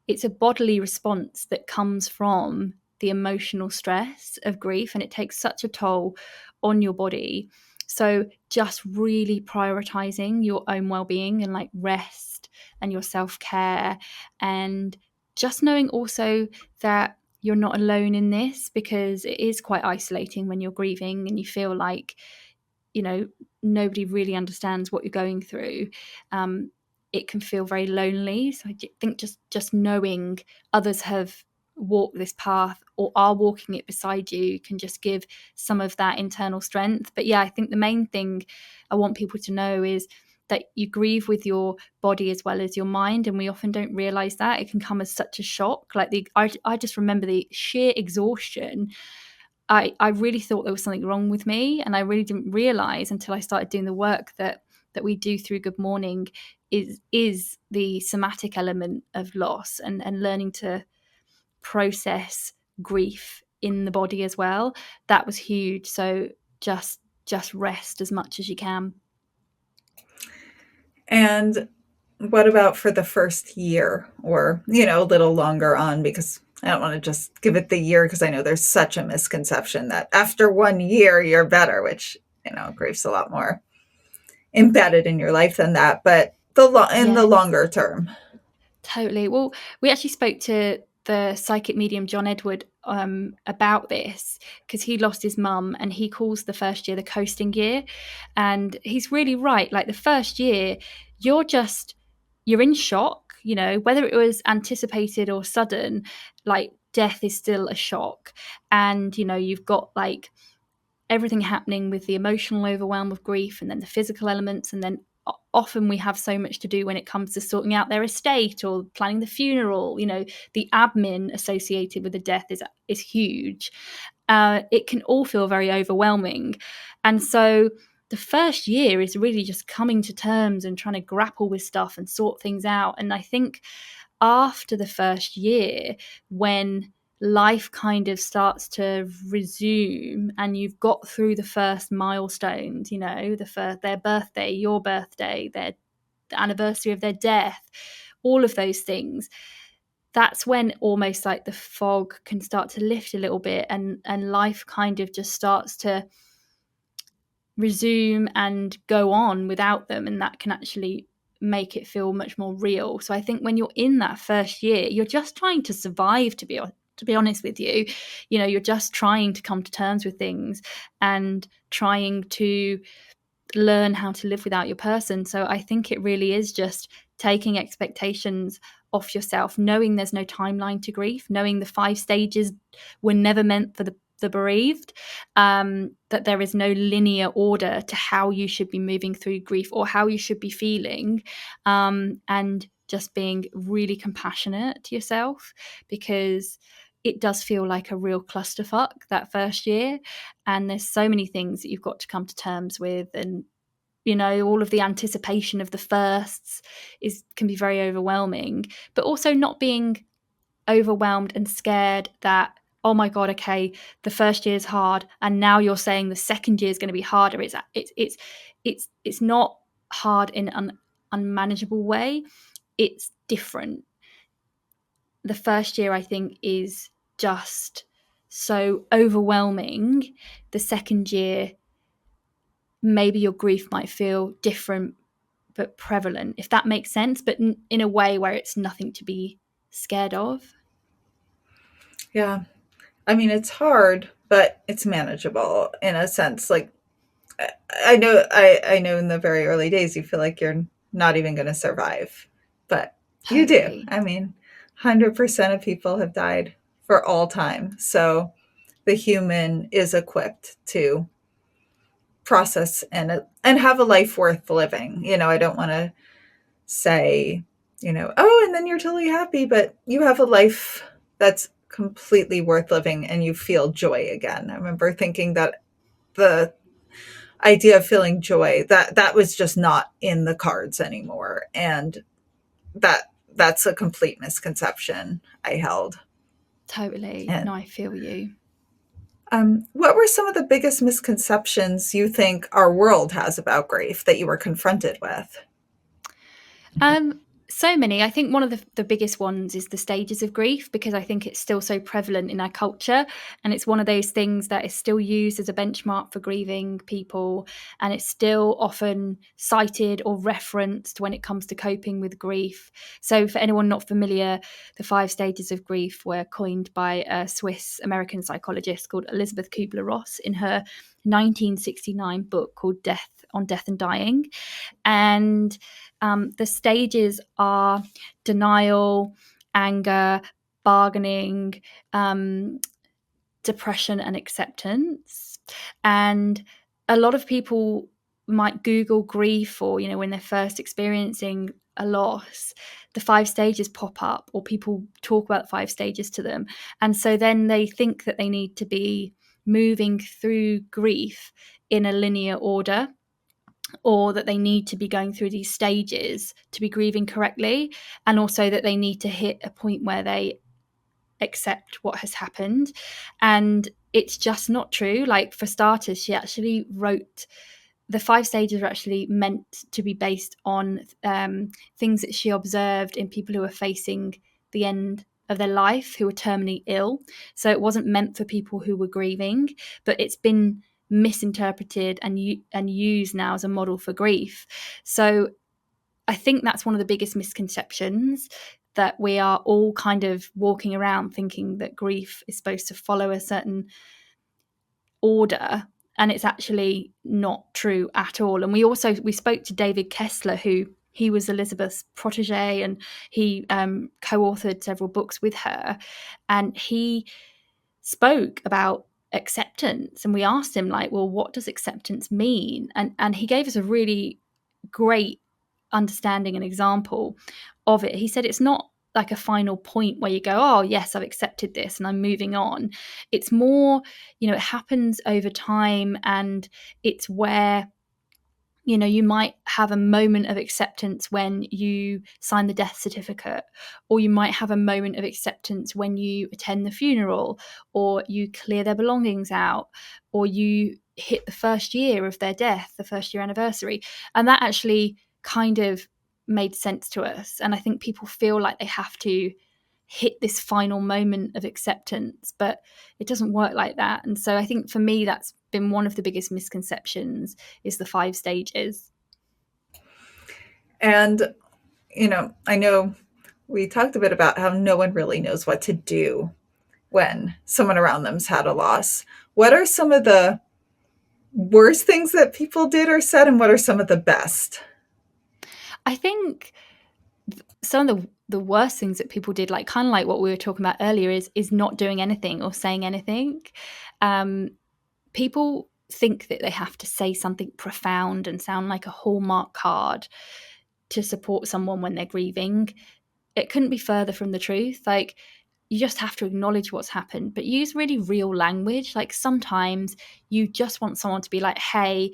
it's a bodily response that comes from the emotional stress of grief, and it takes such a toll on your body. So just really prioritizing your own well-being and like rest and your self-care, and just knowing also that you're not alone in this, because it is quite isolating when you're grieving and you feel like, nobody really understands what you're going through. It can feel very lonely. So I think just knowing others have walked this path or are walking it beside you can just give some of that internal strength. But yeah, I think the main thing I want people to know is that you grieve with your body as well as your mind, and we often don't realize that. It can come as such a shock. Like I just remember the sheer exhaustion. I really thought there was something wrong with me, and I really didn't realize until I started doing the work that we do through Good Mourning is the somatic element of loss, and learning to process grief in the body as well. That was huge. So just rest as much as you can. And what about for the first year, or, a little longer on? Because I don't want to just give it the year, because I know there's such a misconception that after 1 year you're better, which, grief's a lot more embedded in your life than that. But in the Yes. longer term. Totally. Well, we actually spoke to the psychic medium John Edward about this, because he lost his mum, and he calls the first year the coasting year. And he's really right. Like, the first year, you're in shock, whether it was anticipated or sudden. Like, death is still a shock. And, you've got like everything happening with the emotional overwhelm of grief, and then the physical elements, and then often we have so much to do when it comes to sorting out their estate or planning the funeral. The admin associated with the death is huge. It can all feel very overwhelming, and so the first year is really just coming to terms and trying to grapple with stuff and sort things out. And I think after the first year, when life kind of starts to resume and you've got through the first milestones, their birthday, your birthday, the anniversary of their death, all of those things, that's when almost like the fog can start to lift a little bit, and life kind of just starts to resume and go on without them, and that can actually make it feel much more real. So I think when you're in that first year, you're just trying to survive, to be honest with you. You're just trying to come to terms with things and trying to learn how to live without your person. So I think it really is just taking expectations off yourself, knowing there's no timeline to grief, knowing the 5 stages were never meant for the bereaved, that there is no linear order to how you should be moving through grief or how you should be feeling, and just being really compassionate to yourself, because it does feel like a real clusterfuck that first year, and there's so many things that you've got to come to terms with. And all of the anticipation of the firsts can be very overwhelming, but also not being overwhelmed and scared that, oh my God, okay, the first year is hard, and now you're saying the second year is going to be harder. It's not hard in an unmanageable way. It's different. The first year, I think, is just so overwhelming. The second year, maybe your grief might feel different but prevalent, if that makes sense, but in a way where it's nothing to be scared of. Yeah. I mean, it's hard, but it's manageable in a sense. Like, I know in the very early days you feel like you're not even going to survive, but you do. Totally. I mean, 100% of people have died for all time. So the human is equipped to process and have a life worth living. I don't want to say, oh, and then you're totally happy, but you have a life that's completely worth living and you feel joy again. I remember thinking that the idea of feeling joy, that was just not in the cards anymore, and that's a complete misconception I held. Totally. And No, I feel you. what were some of the biggest misconceptions you think our world has about grief that you were confronted with? So many. I think one of the biggest ones is the stages of grief, because I think it's still so prevalent in our culture. And it's one of those things that is still used as a benchmark for grieving people. And it's still often cited or referenced when it comes to coping with grief. So, for anyone not familiar, the 5 stages of grief were coined by a Swiss American psychologist called Elizabeth Kubler-Ross in her 1969 book called Death and Dying. And the stages are denial, anger, bargaining, depression, and acceptance. And a lot of people might Google grief, or, when they're first experiencing a loss, the 5 stages pop up, or people talk about the 5 stages to them. And so then they think that they need to be moving through grief in a linear order, or that they need to be going through these stages to be grieving correctly, and also that they need to hit a point where they accept what has happened. And it's just not true. Like, for starters, she actually wrote the 5 stages are actually meant to be based on things that she observed in people who are facing the end of their life, who were terminally ill. So it wasn't meant for people who were grieving, but it's been misinterpreted and used now as a model for grief. So I think that's one of the biggest misconceptions, that we are all kind of walking around thinking that grief is supposed to follow a certain order, and it's actually not true at all. And we spoke to David Kessler, who he was Elizabeth's protege, and he co-authored several books with her, and he spoke about acceptance. And we asked him, like, well, what does acceptance mean? And he gave us a really great understanding and example of it. He said it's not like a final point where you go, oh yes, I've accepted this and I'm moving on. It's more, it happens over time, and it's where you might have a moment of acceptance when you sign the death certificate, or you might have a moment of acceptance when you attend the funeral, or you clear their belongings out, or you hit the first year of their death, the first year anniversary. And that actually kind of made sense to us. And I think people feel like they have to hit this final moment of acceptance, but it doesn't work like that. And so I think for me, that's been one of the biggest misconceptions, is the 5 stages. And I know we talked a bit about how no one really knows what to do when someone around them's had a loss. What are some of the worst things that people did or said, and what are some of the best? I think some of the worst things that people did, like kind of like what we were talking about earlier, is not doing anything or saying anything. People think that they have to say something profound and sound like a Hallmark card to support someone when they're grieving. It couldn't be further from the truth. Like, you just have to acknowledge what's happened, but use really real language. Like, sometimes you just want someone to be like, hey,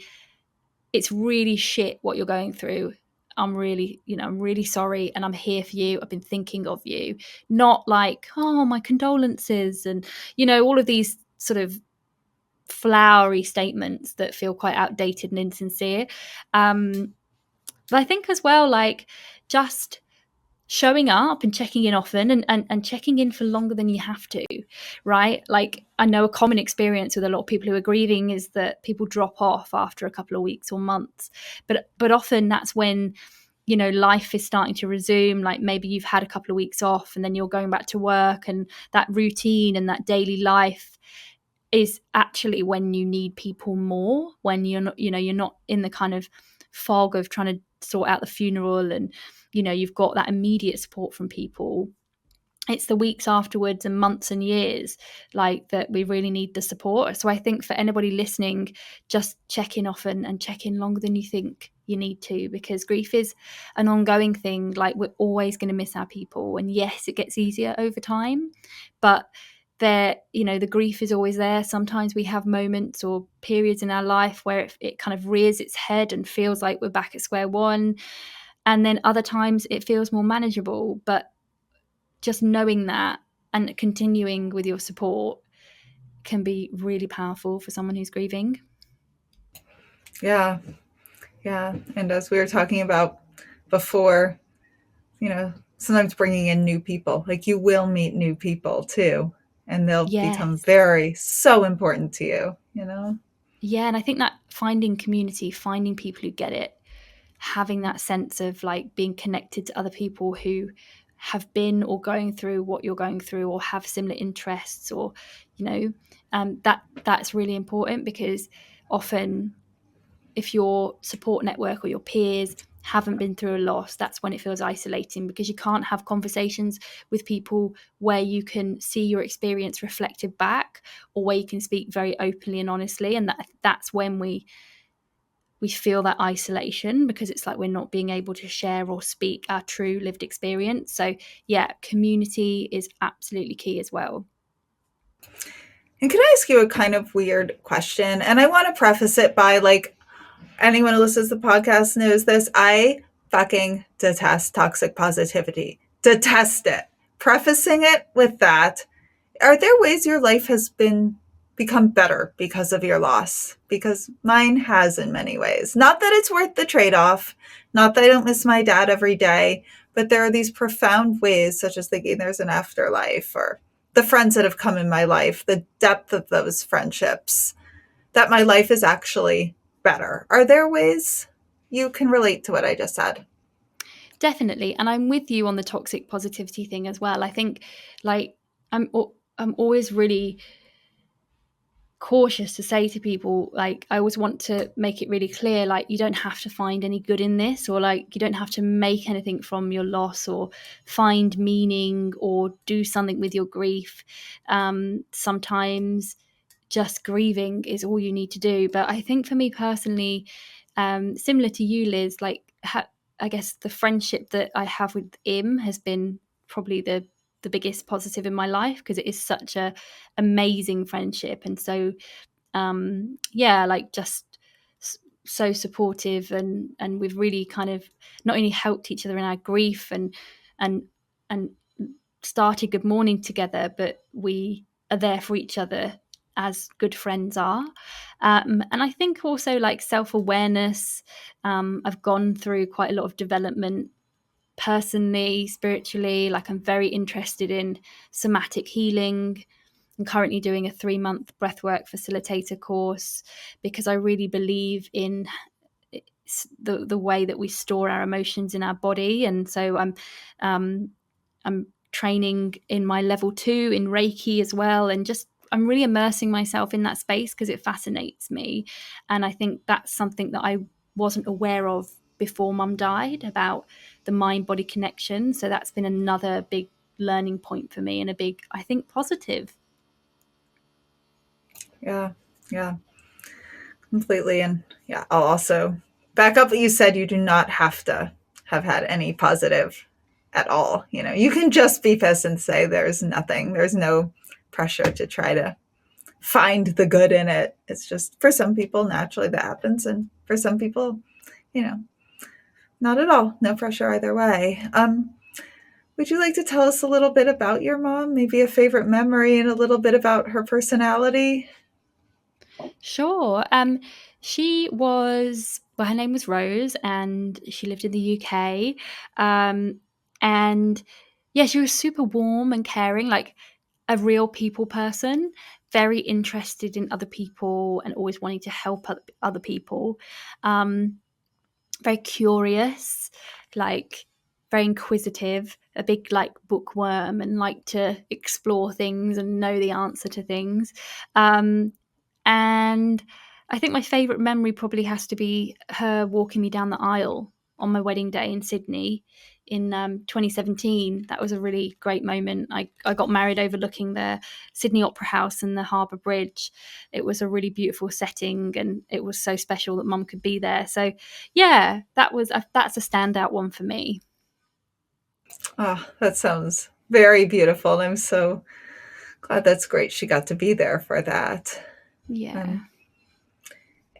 it's really shit what you're going through. I'm really sorry, and I'm here for you. I've been thinking of you. Not like, oh, my condolences, and all of these sort of flowery statements that feel quite outdated and insincere. But I think as well, like, just showing up and checking in often, and checking in for longer than you have to, right? Like, I know a common experience with a lot of people who are grieving is that people drop off after a couple of weeks or months, but often that's when life is starting to resume. Like, maybe you've had a couple of weeks off and then you're going back to work, and that routine and that daily life is actually when you need people more, when you're not in the kind of fog of trying to sort out the funeral, and you've got that immediate support from people. It's the weeks afterwards and months and years, like, that we really need the support. So I think for anybody listening, just check in often and check in longer than you think you need to, because grief is an ongoing thing. Like, we're always going to miss our people, and yes, it gets easier over time, but the grief is always there. Sometimes we have moments or periods in our life where it kind of rears its head and feels like we're back at square one, and then other times it feels more manageable. But just knowing that and continuing with your support can be really powerful for someone who's grieving. Yeah. And as we were talking about before, sometimes bringing in new people, like, you will meet new people too, and they'll become so important to you. Yeah, and I think that finding community, finding people who get it, having that sense of, like, being connected to other people who have been or going through what you're going through, or have similar interests, or that's really important, because often if your support network or your peers haven't been through a loss, that's when it feels isolating, because you can't have conversations with people where you can see your experience reflected back, or where you can speak very openly and honestly. And that's when we feel that isolation, because it's like we're not being able to share or speak our true lived experience. So yeah, community is absolutely key as well. And can I ask you a kind of weird question? And I want to preface it by, like, anyone who listens to the podcast knows this. I fucking detest toxic positivity. Detest it. Prefacing it with that, are there ways your life has become better because of your loss? Because mine has in many ways. Not that it's worth the trade-off, not that I don't miss my dad every day, but there are these profound ways, such as thinking there's an afterlife, or the friends that have come in my life, the depth of those friendships, that my life is actually better. Are there ways you can relate to what I just said? Definitely. And I'm with you on the toxic positivity thing as well. I think, like, I'm always really cautious to say to people, like, I always want to make it really clear, like, you don't have to find any good in this, or, like, you don't have to make anything from your loss, or find meaning, or do something with your grief. Sometimes just grieving is all you need to do. But I think for me personally, similar to you, Liz, like, I guess the friendship that I have with Im has been probably the biggest positive in my life, because it is such a amazing friendship, and so like, just so supportive, and we've really kind of not only helped each other in our grief, and and started Good Mourning together, but we are there for each other as good friends are. And I think also, like, self-awareness. I've gone through quite a lot of development personally, spiritually. Like, I'm very interested in somatic healing. I'm currently doing a 3-month breathwork facilitator course, because I really believe in the way that we store our emotions in our body. And so I'm training in my level 2 in Reiki as well, and just I'm really immersing myself in that space because it fascinates me. And I think that's something that I wasn't aware of before Mum died, about the mind-body connection. So that's been another big learning point for me, and a big, I think, positive. Yeah, completely. And yeah, I'll also back up what you said. You do not have to have had any positive at all. You can just be pissed and say there's nothing. There's no pressure to try to find the good in it. It's just for some people, naturally that happens. And for some people, not at all. No pressure either way. Would you like to tell us a little bit about your mom? Maybe a favorite memory and a little bit about her personality? Sure. Her name was Rose, and she lived in the UK. And yeah, she was super warm and caring, like a real people person, very interested in other people and always wanting to help other people. Very curious, like very inquisitive, a big like bookworm, and like to explore things and know the answer to things. And I think my favourite memory probably has to be her walking me down the aisle on my wedding day in Sydney in 2017. That was a really great moment. I got married overlooking the Sydney Opera House and the Harbour Bridge. It was a really beautiful setting, and it was so special that Mum could be there. So yeah, that's a standout one for me. Ah, that sounds very beautiful. And I'm so glad that's great she got to be there for that. Yeah.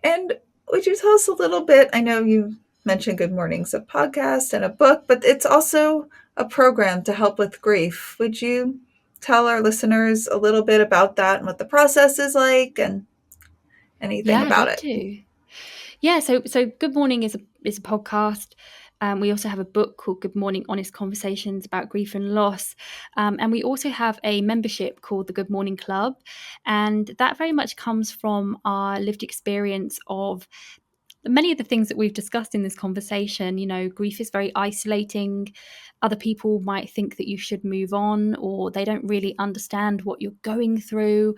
And would you tell us a little bit? I know you mentioned Good Mourning's a podcast and a book, but it's also a program to help with grief. Would you tell our listeners a little bit about that and what the process is like and anything Yeah, I'd about love it? to. Yeah, so Good Mourning is a podcast. We also have a book called Good Mourning: Honest Conversations about Grief and Loss. And we also have a membership called the Good Mourning Club. And that very much comes from our lived experience of many of the things that we've discussed in this conversation. Grief is very isolating. Other people might think that you should move on, or they don't really understand what you're going through.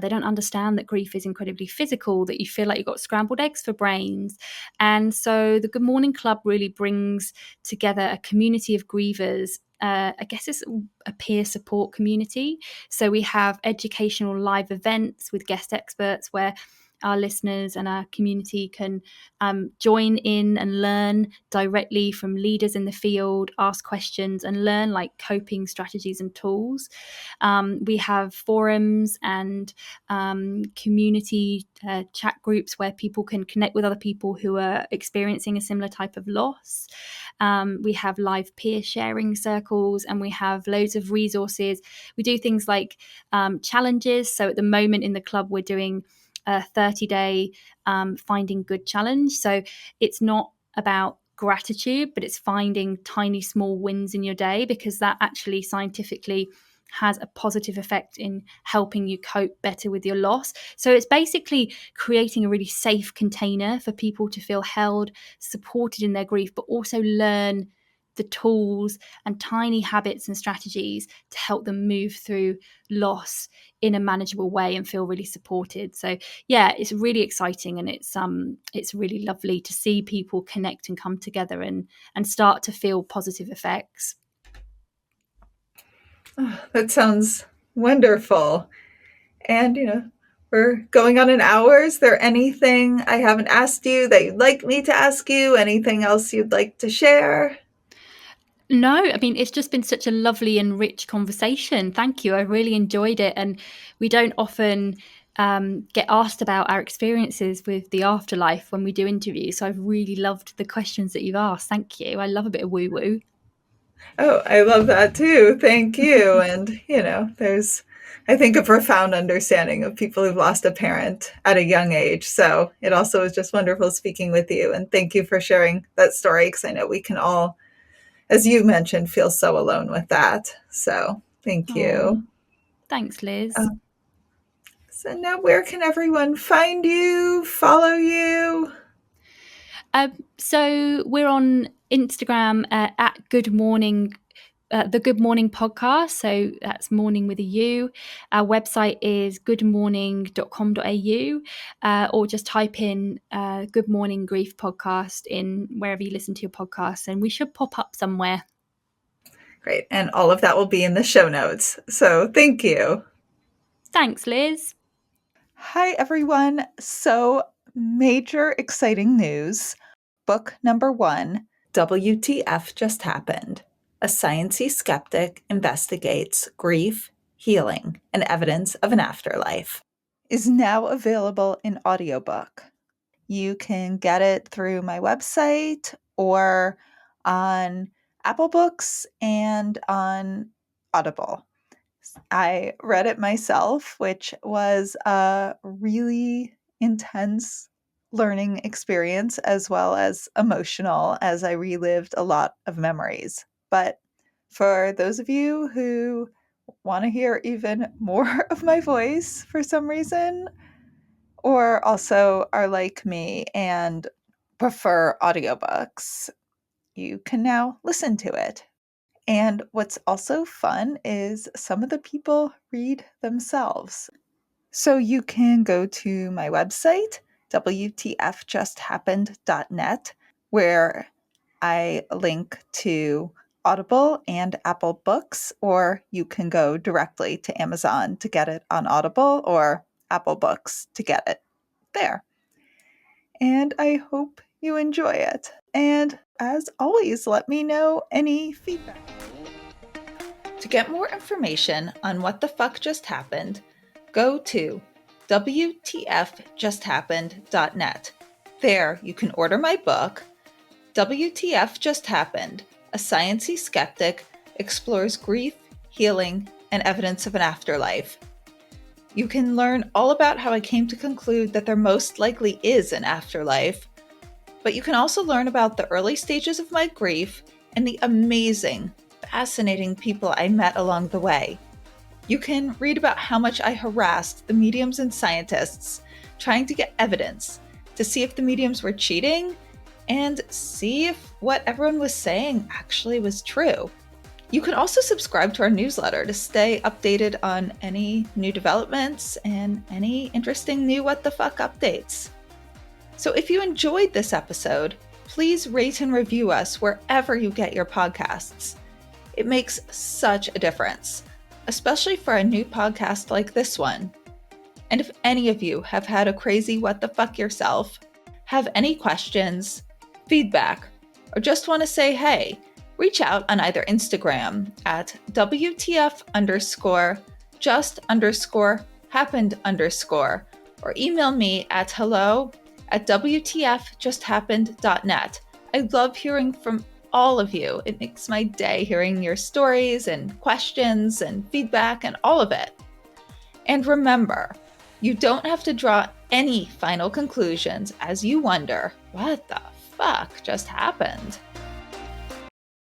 They don't understand that grief is incredibly physical, that you feel like you've got scrambled eggs for brains. And so the Good Mourning Club really brings together a community of grievers. I guess it's a peer support community. So we have educational live events with guest experts where our listeners and our community can join in and learn directly from leaders in the field, ask questions and learn like coping strategies and tools. We have forums and community chat groups where people can connect with other people who are experiencing a similar type of loss. We have live peer sharing circles, and we have loads of resources. We do things like challenges. So at the moment in the club, we're doing a 30-day finding good challenge. So it's not about gratitude, but it's finding tiny small wins in your day, because that actually scientifically has a positive effect in helping you cope better with your loss. So it's basically creating a really safe container for people to feel held, supported in their grief, but also learn the tools and tiny habits and strategies to help them move through loss in a manageable way and feel really supported. So yeah, it's really exciting, and it's really lovely to see people connect and come together and start to feel positive effects. Oh, that sounds wonderful. And, we're going on an hour. Is there anything I haven't asked you that you'd like me to ask you? Anything else you'd like to share? No, I mean, it's just been such a lovely and rich conversation. Thank you. I really enjoyed it. And we don't often get asked about our experiences with the afterlife when we do interviews. So I've really loved the questions that you've asked. Thank you. I love a bit of woo woo. Oh, I love that too. Thank you. And, there's, I think, a profound understanding of people who've lost a parent at a young age. So it also was just wonderful speaking with you. And thank you for sharing that story, because I know we can all, as you mentioned, feel so alone with that. So thank Oh, you. thanks, Liz. Uh, so now, where can everyone find you, follow you? So we're on Instagram at Good Mourning, the Good Mourning podcast. So that's morning with a U. Our website is goodmourning.com.au, or just type in Good Mourning Grief Podcast in wherever you listen to your podcasts, and we should pop up somewhere. Great. And all of that will be in the show notes. So thank you. Thanks, Liz. Hi, everyone. So, major exciting news. Book number 1, WTF Just Happened? A Sciencey Skeptic Investigates Grief, Healing, and Evidence of an Afterlife. is now available in audiobook. You can get it through my website or on Apple Books and on Audible. I read it myself, which was a really intense learning experience as well as emotional as I relived a lot of memories. But for those of you who want to hear even more of my voice for some reason, or also are like me and prefer audiobooks, you can now listen to it. And what's also fun is some of the people read themselves. So you can go to my website, wtfjusthappened.net, where I link to Audible and Apple Books, or you can go directly to Amazon to get it on Audible or Apple Books to get it there. And I hope you enjoy it. And as always, let me know any feedback. To get more information on what the fuck just happened, go to wtfjusthappened.net. There you can order my book, WTF Just Happened, A Sciencey Skeptic Explores Grief, Healing, and Evidence of an Afterlife. You can learn all about how I came to conclude that there most likely is an afterlife, but you can also learn about the early stages of my grief and the amazing, fascinating people I met along the way. You can read about how much I harassed the mediums and scientists trying to get evidence to see if the mediums were cheating and see if what everyone was saying actually was true. You can also subscribe to our newsletter to stay updated on any new developments and any interesting new what the fuck updates. So if you enjoyed this episode, please rate and review us wherever you get your podcasts. It makes such a difference, especially for a new podcast like this one. And if any of you have had a crazy what the fuck yourself, have any questions, feedback, or just want to say hey, reach out on either Instagram at WTF_just_happened_, or email me at hello@WTFjusthappened.net. I love hearing from all of you. It makes my day hearing your stories and questions and feedback and all of it. And remember, you don't have to draw any final conclusions as you wonder, what the fuck just happened?